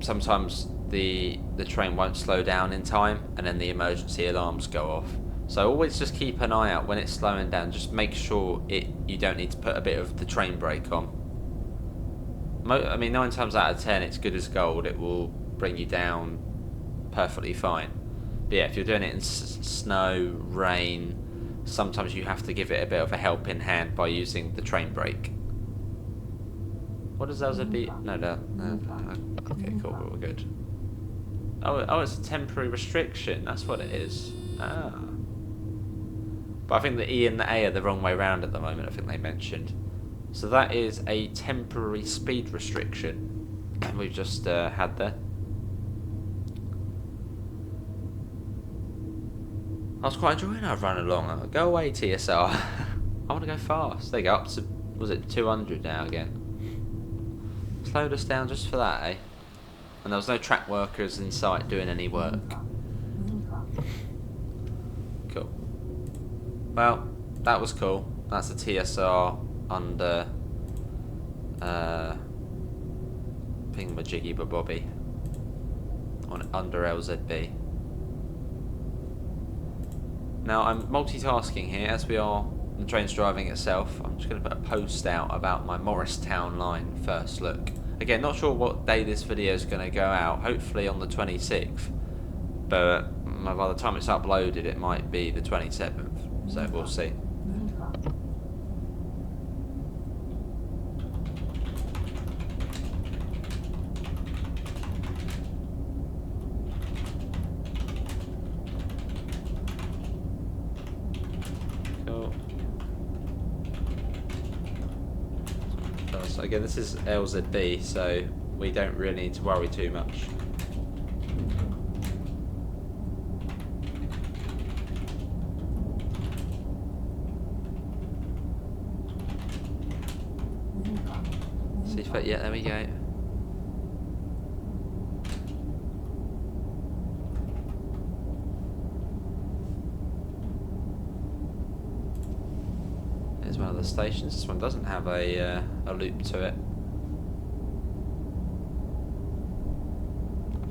Sometimes the train won't slow down in time, and then the emergency alarms go off. So always just keep an eye out when it's slowing down. Just make sure you don't need to put a bit of the train brake on. I mean, 9 times out of 10, it's good as gold. It will bring you down perfectly fine. But yeah, if you're doing it in snow, rain, sometimes you have to give it a bit of a helping hand by using the train brake. What does LZB? No. Okay, cool. We're good. Oh, it's a temporary restriction. That's what it is. Ah. But I think the E and the A are the wrong way round at the moment, I think they mentioned. So that is a temporary speed restriction we've just had there. I was quite enjoying our run along. Go away, TSR. I want to go fast. They go up to, was it 200 now again? Slowed us down just for that, eh? And there was no track workers in sight doing any work. Cool. Well, that was cool. That's a TSR under Thingamajiggy Bobby on under LZB. Now I'm multitasking here as we are. The train's driving itself. I'm just going to put a post out about my Morristown line first look. Again, not sure what day this video is going to go out. Hopefully on the 26th, but by the time it's uploaded, it might be the 27th. So we'll see. Cool. So again, this is LZB, so we don't really need to worry too much. But yeah, there we go. There's one of the stations. This one doesn't have a loop to it.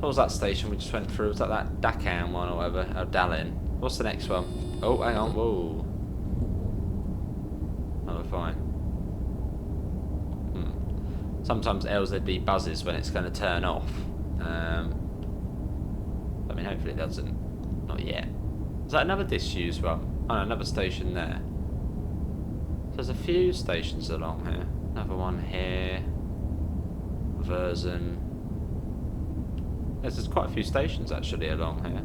What was that station we just went through? Was that Dakan one or whatever? Oh, Dallin. What's the next one? Oh, hang on. Whoa. Oh, we're fine. Sometimes LZB buzzes when it's going to turn off. I mean, hopefully it doesn't. Not yet. Is that another disused one? Oh, no, another station there. So there's a few stations along here. Another one here. Versen. There's quite a few stations actually along here.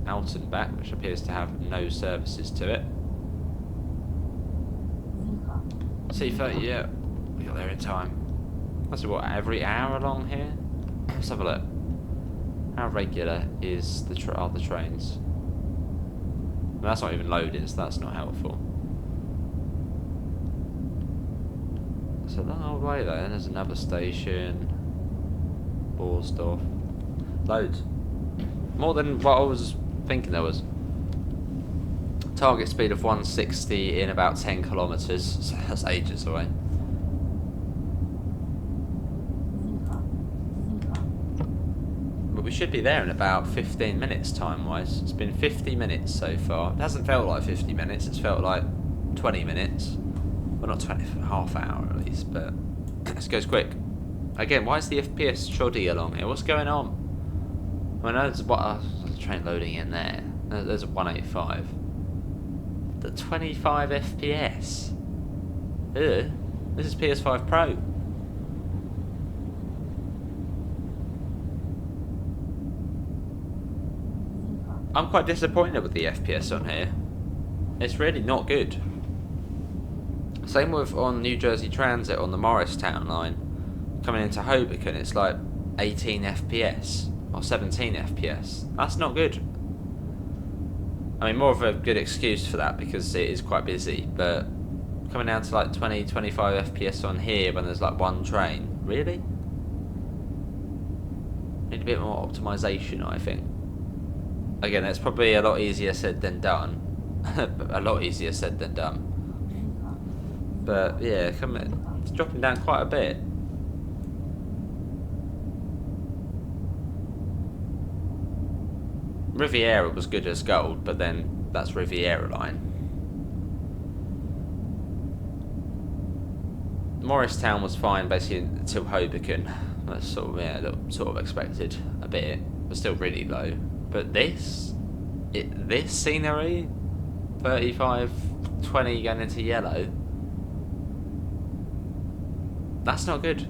Altenbach, which appears to have no services to it. C30, yeah. We got there in time. That's what, every hour along here? Let's have a look. How regular is are the trains? Well, that's not even loaded, so that's not helpful. So a long old way there. There's another station. Borsdorf. Loads. More than what I was thinking there was. Target speed of 160 in about 10 kilometres. So that's ages away. But we should be there in about 15 minutes time-wise. It's been 50 minutes so far. It hasn't felt like 50 minutes. It's felt like 20 minutes. Well, not 20, half hour at least, but this goes quick. Again, why is the FPS shoddy along here? What's going on? I know there's a train loading in there. There's a 185. The 25 FPS. Ugh. This is PS5 Pro. I'm quite disappointed with the FPS on here. It's really not good. Same with on New Jersey Transit on the Morristown line. Coming into Hoboken, it's like 18 FPS or 17 FPS. That's not good. I mean, more of a good excuse for that because it is quite busy, but coming down to like 20, 25 FPS on here when there's like one train. Really? Need a bit more optimization, I think. Again, that's probably a lot easier said than done. A lot easier said than done. But yeah, it's dropping down quite a bit. Riviera was good as gold, but then that's Riviera line. Morristown was fine basically until Hoboken. That's sort of, yeah, sort of expected a bit, but still really low. But this scenery, 35, 20 going into yellow, that's not good.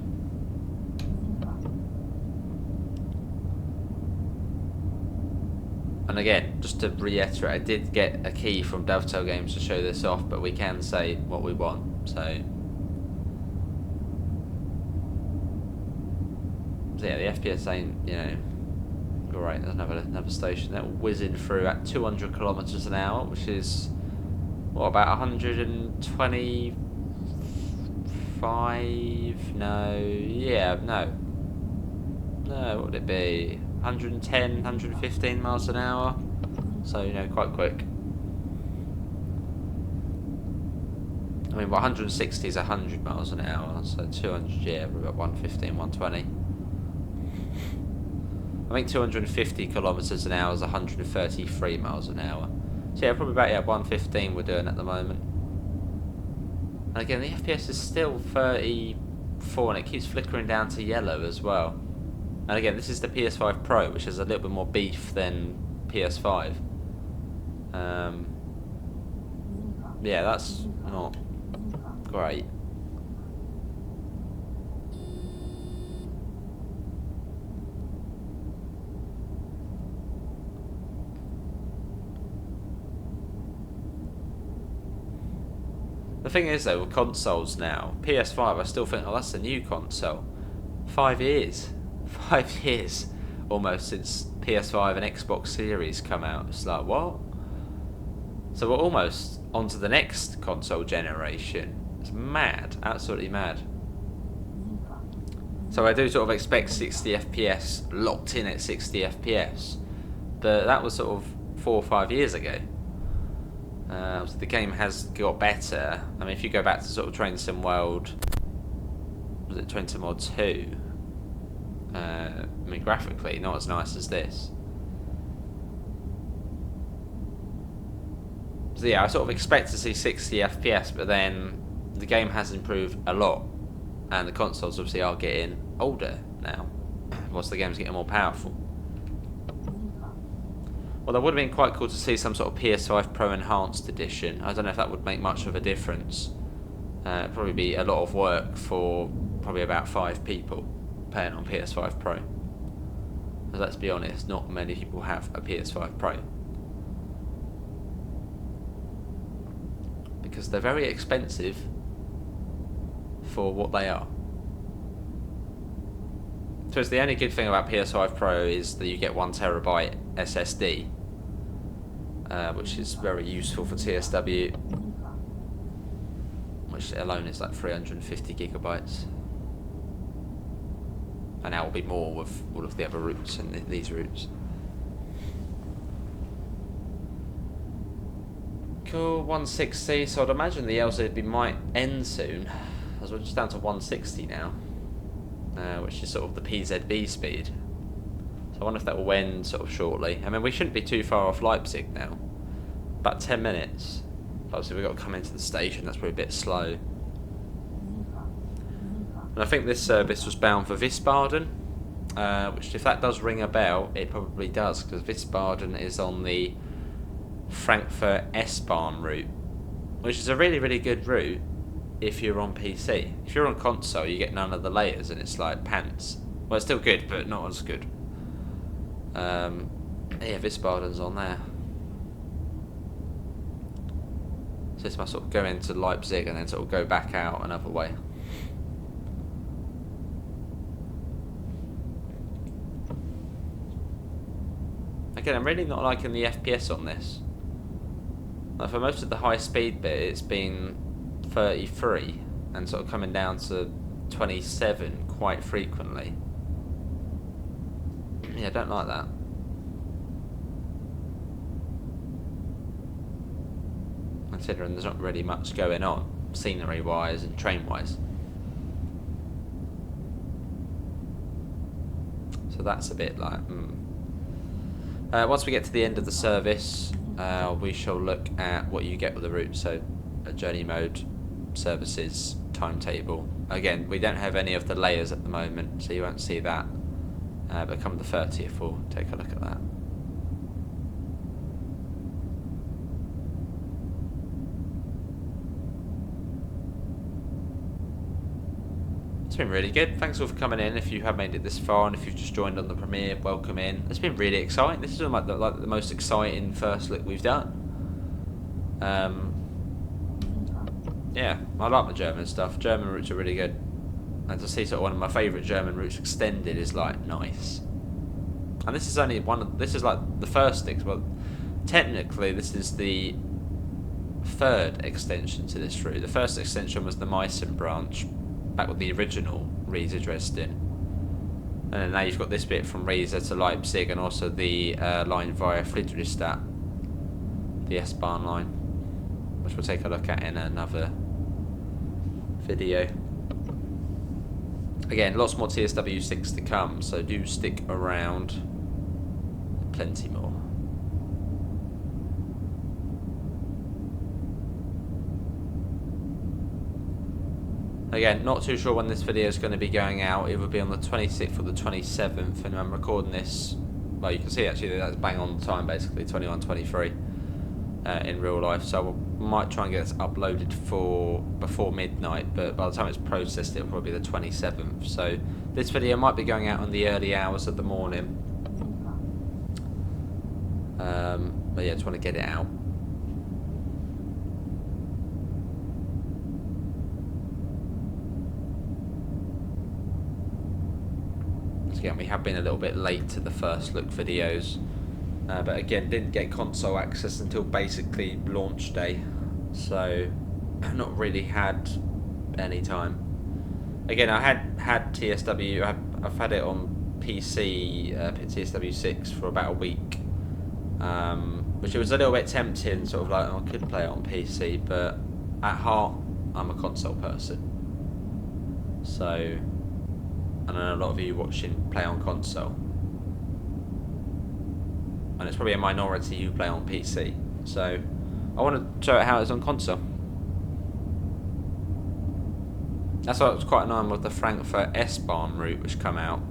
And again, just to reiterate, I did get a key from Dovetail Games to show this off, but we can say what we want. So yeah, the FPS ain't, great. There's another station that whizzing through at 200 kilometers an hour, which is what, about 125? No, what would it be? 110, 115 miles an hour. So, quite quick. I mean, 160 is 100 miles an hour, so 200, yeah, we're about 115, 120. I think 250 kilometers an hour is 133 miles an hour. So yeah, probably about 115 we're doing at the moment. And again, the FPS is still 34 and it keeps flickering down to yellow as well. And again, this is the PS5 Pro, which is a little bit more beef than PS5. Yeah, that's not great. The thing is though, with consoles now, PS5, I still think, oh, that's the new console. 5 years. 5 years almost since PS5 and Xbox Series come out. It's like, what? So we're almost onto the next console generation. It's mad, absolutely mad. So I do sort of expect 60 FPS, locked in at 60 FPS. But that was sort of 4 or 5 years ago. So the game has got better. I mean, if you go back to sort of Train Sim World, was it Train Sim World 2? I mean, graphically, not as nice as this. So yeah, I sort of expect to see 60 FPS, but then the game has improved a lot, and the consoles obviously are getting older now, whilst the game's getting more powerful. Well, that would have been quite cool to see some sort of PS5 Pro Enhanced Edition. I don't know if that would make much of a difference. It'd probably be a lot of work for probably about 5 people playing on PS5 Pro. But let's be honest, not many people have a PS5 Pro. Because they're very expensive for what they are. So it's the only good thing about PS5 Pro is that you get 1TB SSD, which is very useful for TSW, which alone is like 350 gigabytes. And that will be more with all of the other routes and these routes. Cool, 160. So I'd imagine the LZB might end soon, as we're just down to 160 now, which is sort of the PZB speed. So I wonder if that will end sort of shortly. I mean, we shouldn't be too far off Leipzig now. About 10 minutes. Obviously, we've got to come into the station. That's probably a bit slow. And I think this service was bound for Wiesbaden, which, if that does ring a bell, it probably does, because Wiesbaden is on the Frankfurt S-Bahn route, which is a really, really good route if you're on PC. If you're on console, you get none of the layers, and it's like pants. Well, it's still good, but not as good. Yeah, Wiesbaden's on there. So this must sort of go into Leipzig and then sort of go back out another way. Again, I'm really not liking the FPS on this. Like, for most of the high speed bit, it's been 33 and sort of coming down to 27 quite frequently. Yeah, I don't like that. Considering there's not really much going on, scenery wise and train wise. So that's a bit like, once we get to the end of the service, we shall look at what you get with the route. So a journey mode, services, timetable. Again, we don't have any of the layers at the moment, so you won't see that. But come the 30th, we'll take a look at that. It's been really good. Thanks all for coming in. If you have made it this far, and if you've just joined on the premiere, welcome in. It's been really exciting. This is like the most exciting first look we've done. Yeah, I like the German stuff. German routes are really good, and to see sort of one of my favourite German routes extended is like nice. And this is only this is like the first well, technically this is the third extension to this route. The first extension was the Meissen branch, back with the original Riesa Dresden, and then now you've got this bit from Riesa to Leipzig, and also the line via Friedrichstadt, the S-Bahn line, which we'll take a look at in another video. Again, lots more TSW6 to come, so do stick around. Plenty more. Again, not too sure when this video is going to be going out. It will be on the 26th or the 27th, and I'm recording this. Well, you can see actually that's bang on the time, basically 21:23 in real life. So I might try and get this uploaded before midnight, but by the time it's processed, it'll probably be the 27th. So this video might be going out in the early hours of the morning. But yeah, just want to get it out. Again, we have been a little bit late to the first look videos, but again, didn't get console access until basically launch day, so I've not really had any time. Again, I had TSW. I've had it on PC, TSW6 for about a week, which it was a little bit tempting, sort of like, oh, I could play it on PC, but at heart, I'm a console person. So I know a lot of you watching play on console, and it's probably a minority who play on PC, so I want to show it how it's on console. That's why it was quite annoying with the Frankfurt S-Bahn route which come out,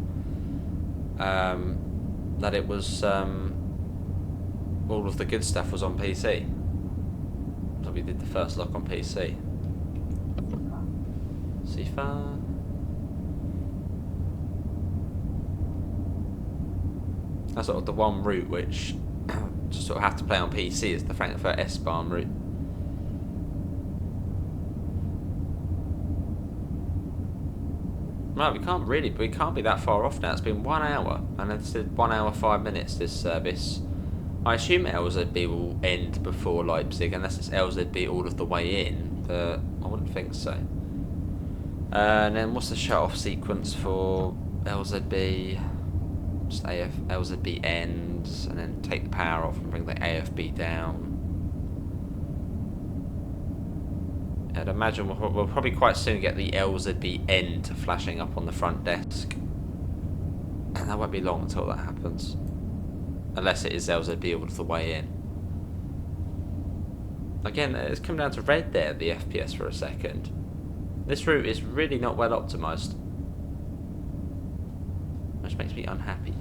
that it was all of the good stuff was on PC, so we did the first look on PC. Sifa. That's sort of the one route which just sort of have to play on PC is the Frankfurt S-Bahn route. Right, we can't be that far off now. It's been 1 hour, and it's 1 hour 5 minutes this service. I assume LZB will end before Leipzig, unless it's LZB all of the way in, but I wouldn't think so. And then what's the shut-off sequence for LZB? Just LZB ends, and then take the power off and bring the AFB down. I'd imagine we'll probably quite soon get the LZB end flashing up on the front desk. And that won't be long until that happens. Unless it is LZB all of the way in. Again, it's come down to red there, the FPS for a second. This route is really not well optimised. Which makes me unhappy.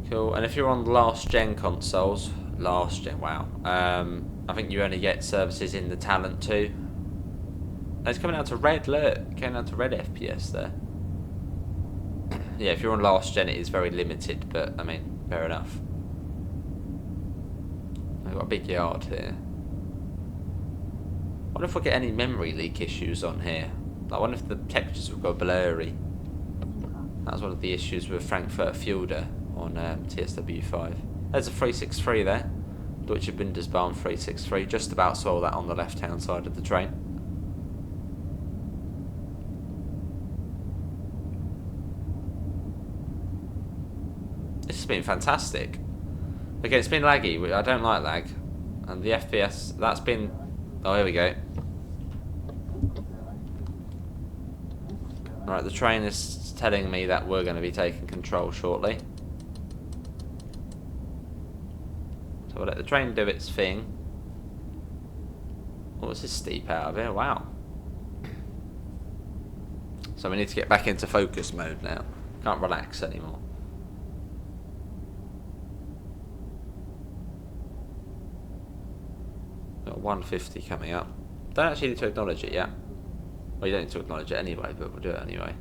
Cool, and if you're on last gen consoles, wow, I think you only get services in the Talent 2. It's coming out to red, look, coming out to red FPS there. Yeah, if you're on last gen it is very limited, but I mean, fair enough. I've got a big yard here. I wonder if we'll get any memory leak issues on here. I wonder if the textures will go blurry. That was one of the issues with Frankfurt Fielder on TSW5. There's a 363 there. Deutsche Bundesbahn 363. Just about saw that on the left hand side of the train. This has been fantastic. Again, it's been laggy. I don't like lag. And the FPS, that's been... Oh, here we go. Alright, the train is telling me that we're going to be taking control shortly. So we'll let the train do its thing. Oh, this is steep out of here. Wow. So we need to get back into focus mode now. Can't relax anymore. Got 150 coming up. Don't actually need to acknowledge it yet. Well, you don't need to acknowledge it anyway, but we'll do it anyway.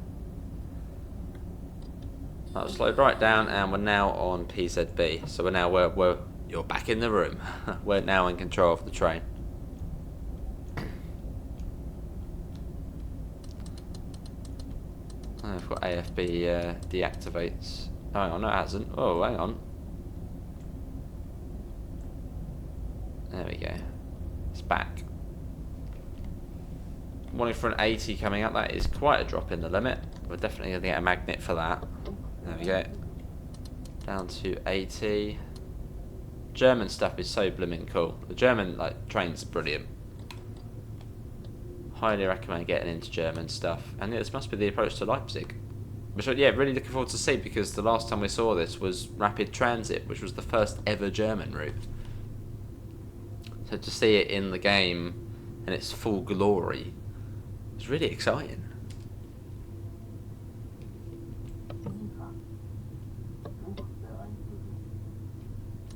That was slowed right down, and we're now on PZB. So you're back in the room. We're now in control of the train. I've got AFB deactivates. Oh, hang on, no, it hasn't. Oh, hang on. There we go. It's back. Wanting for an 80 coming up. That is quite a drop in the limit. We're definitely going to get a magnet for that. There we go. Down to 80. German stuff is so blooming cool. The German train's brilliant. Highly recommend getting into German stuff. And this must be the approach to Leipzig. Which, yeah, really looking forward to see, because the last time we saw this was Rapid Transit, which was the first ever German route. So to see it in the game in its full glory is really exciting.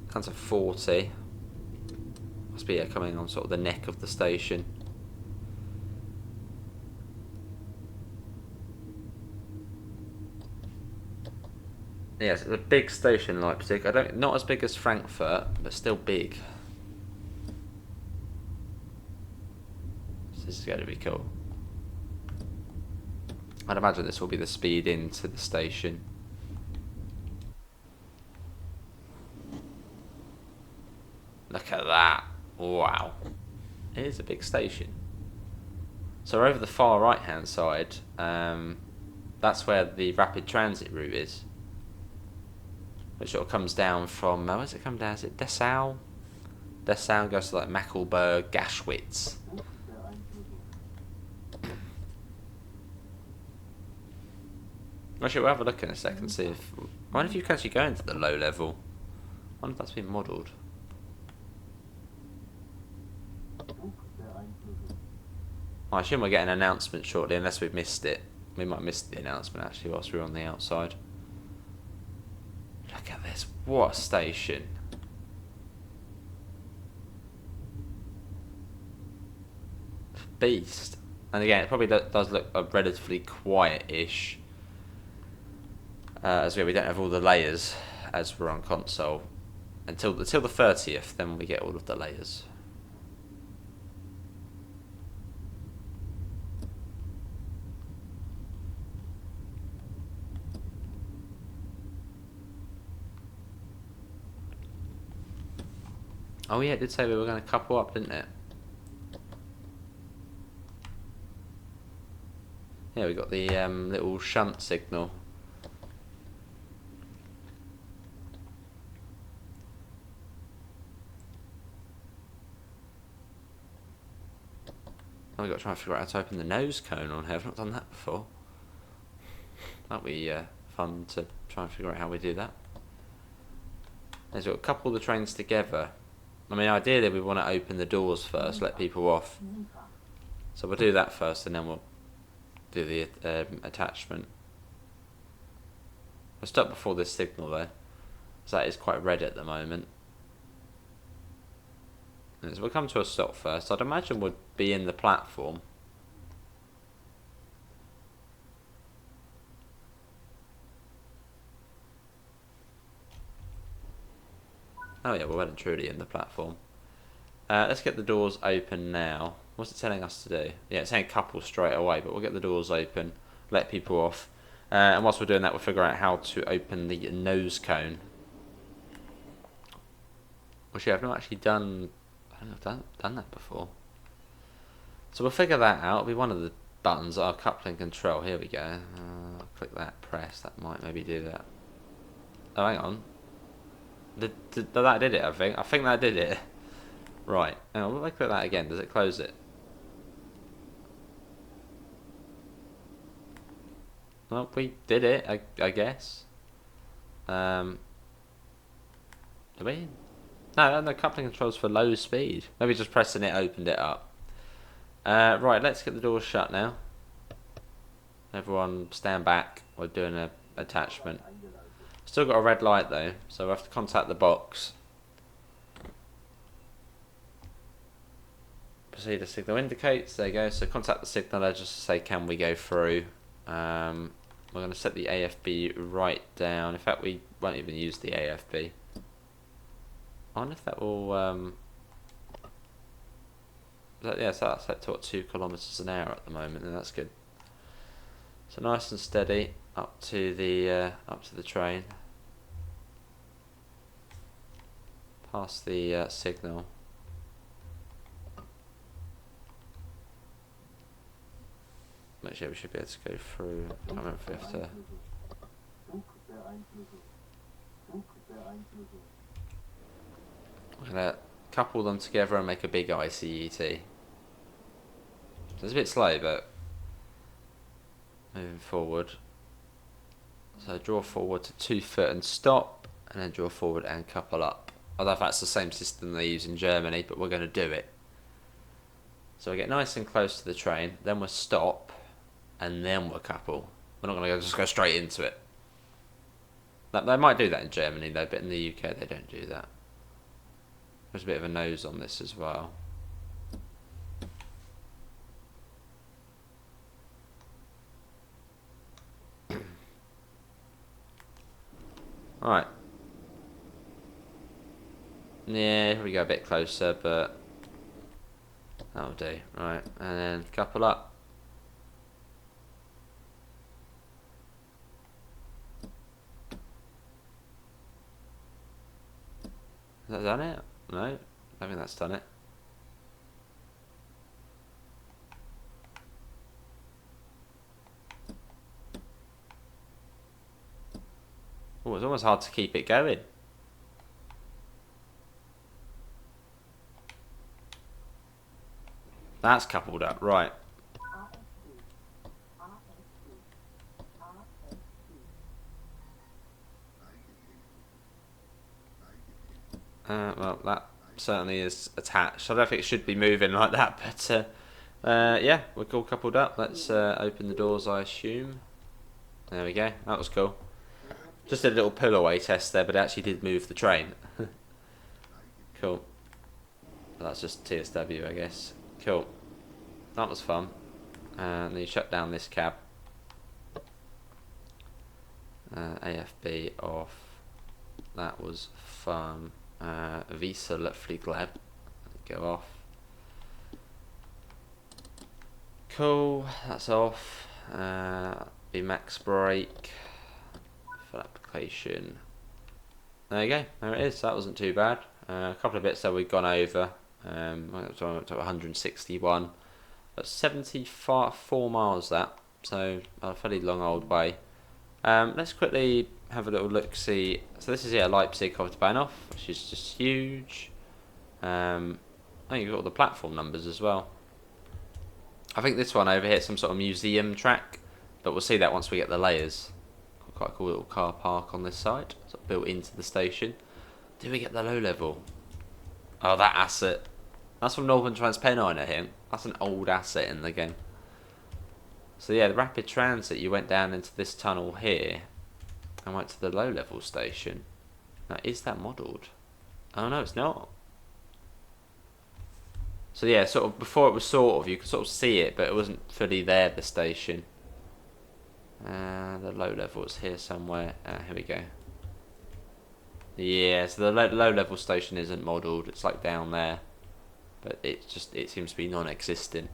Comes at 40. Must be coming on sort of the neck of the station. Yes, it's a big station, Leipzig. Not as big as Frankfurt, but still big. So this is going to be cool. I'd imagine this will be the speed into the station. Look at that. Wow. It is a big station. So over the far right hand side, that's where the rapid transit route is. Which sort of comes down from, where does it come down? Is it Dessau? Dessau goes to like Mackelberg, Gaschwitz. Actually, we'll have a look in a second, see if... I wonder if you can actually go into the low level. I wonder if that's been modelled. I assume we'll get an announcement shortly, unless we've missed it. We might miss the announcement actually whilst we're on the outside. Look at this, what a station. Beast. And again, it probably does look relatively quiet-ish. As we don't have all the layers as we're on console. until the 30th. Then we get all of the layers. Oh yeah, it did say we were going to couple up, didn't it? Yeah, we got the little shunt signal. Oh, we've got to try and figure out how to open the nose cone on here. I've not done that before. That'll be fun to try and figure out how we do that. So we'll couple the trains together. I mean, ideally we want to open the doors first, let people off. So we'll do that first and then we'll do the attachment. We'll stop before this signal though, because that is quite red at the moment. So we'll come to a stop first. I'd imagine we'd be in the platform. Oh yeah, we're well and truly in the platform. Let's get the doors open now. What's it telling us to do? Yeah, it's saying couple straight away, but we'll get the doors open, let people off. And whilst we're doing that, we'll figure out how to open the nose cone. Which yeah, I've not actually done... I don't know if I've done that before. So we'll figure that out. It'll be one of the buttons, our coupling control. Here we go. Click that, press. That might maybe do that. Oh, hang on. That did it, I think. I think that did it. Right. Hang on, if I click that again, does it close it? Well, we did it, I guess. Did we? No, the coupling controls for low speed. Maybe just pressing it opened it up. Right, let's get the doors shut now. Everyone stand back. We're doing an attachment. Still got a red light though, so we have to contact the box. Procedure signal indicates. There you go. So contact the signaller just to say, can we go through? We're going to set the AFB right down. In fact, we won't even use the AFB. I wonder if that will... yeah, so that's set to what, 2 kilometers an hour at the moment, and that's good. So nice and steady up to the train. Past the signal. Make sure we should be able to go through. I can't remember if we have to. We're gonna couple them together and make a big ICET. So it's a bit slow, but moving forward. So draw forward to 2 foot and stop, and then draw forward and couple up. I don't know if that's the same system they use in Germany, but we're going to do it. So we get nice and close to the train, then we'll stop, and then we'll couple. We're not going to just go straight into it. They might do that in Germany though, but in the UK they don't do that. There's a bit of a nose on this as well. Alright. Yeah, here we go a bit closer, but that'll do. Right, and then couple up. Has that done it? No, I don't think that's done it. Oh, it's almost hard to keep it going. That's coupled up, right. Well, that certainly is attached. I don't think it should be moving like that, but yeah, we're all coupled up. Let's open the doors, I assume. There we go. That was cool. Just did a little pull away test there, but it actually did move the train. Cool. Well, that's just TSW, I guess. Cool. That was fun. And then you shut down this cab. AFB off. That was fun. Riesa Leipzig Lab. Go off. Cool, that's off. Be max break. Full application. There you go, there it is. That wasn't too bad. A couple of bits that we've gone over. Up to 161. But 74 miles that. So a fairly long old way. Let's quickly have a little look, see. So this is Leipzig Hbf, which is just huge. Oh, you've got all the platform numbers as well. I think this one over here is some sort of museum track, but we'll see that once we get the layers. Quite a cool little car park on this side, sort of built into the station. Do we get the low level? Oh, that asset. That's from Northern Transpennine, I think. That's an old asset in the game. So yeah, the rapid transit, you went down into this tunnel here and went to the low level station. Now, is that modelled? Oh no, it's not. So yeah, sort of before it was you could sort of see it, but it wasn't fully there, the station. The low level is here somewhere. Here we go. Yeah, so the low level station isn't modelled, it's like down there. But it seems to be non-existent.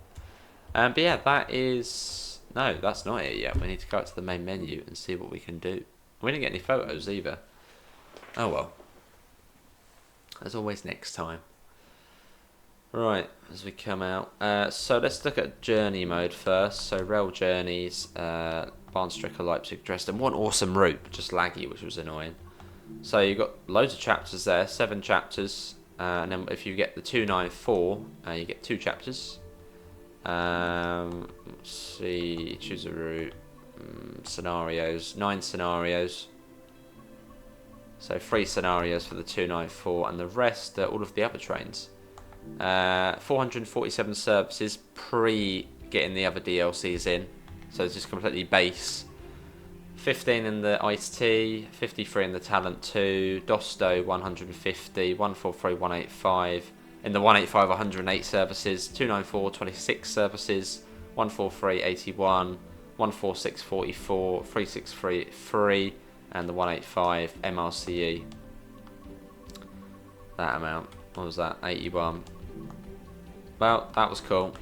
But yeah, that is... No, that's not it yet. We need to go out to the main menu and see what we can do. We didn't get any photos either. Oh well. As always, next time. Right, as we come out. So let's look at journey mode first. So rail journeys, BAHNSTRECKE Leipzig Dresden. What an awesome route, just laggy, which was annoying. So you've got loads of chapters there, 7 chapters. And then if you get the 294, you get 2 chapters. Let's see, choose a route. Scenarios, 9 scenarios. So 3 scenarios for the 294, and the rest are all of the other trains. 447 services pre getting the other DLCs in, so it's just completely base. 15 in the Ice T, 53 in the Talent 2, Dosto 150, 143 185. In the 185 108 services, 294 26 services, 143 81, 146 44, 363 3, and the 185 MRCE. That amount. What was that? 81. Well, that was cool.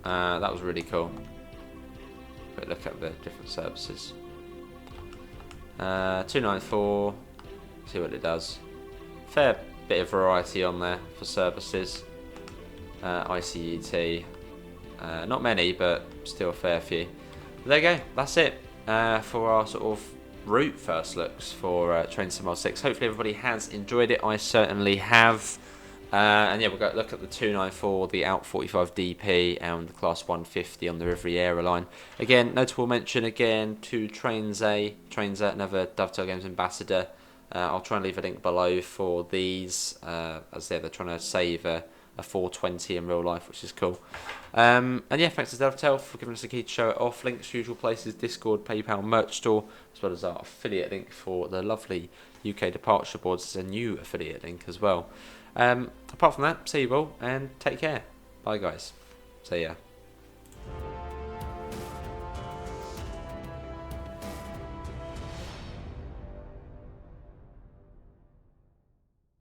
That was really cool. Quick look at the different services. 294. See what it does. Fair bit of variety on there for services. ICET. Not many, but still a fair few. There you go. That's it for our sort of route first looks for Train Sim 6. Hopefully everybody has enjoyed it. I certainly have. And yeah, we'll go look at the 294, the Out 45 DP, and the Class 150 on the Riviera line. Again, notable mention again to Trains A, another Dovetail Games ambassador. I'll try and leave a link below for these, as they're trying to save a 420 in real life, which is cool. And yeah, thanks to Dovetail for giving us a key to show it off. Links, usual places, Discord, PayPal, merch store, as well as our affiliate link for the lovely UK departure boards. There's a new affiliate link as well. Apart from that, see you all and take care. Bye guys. See ya.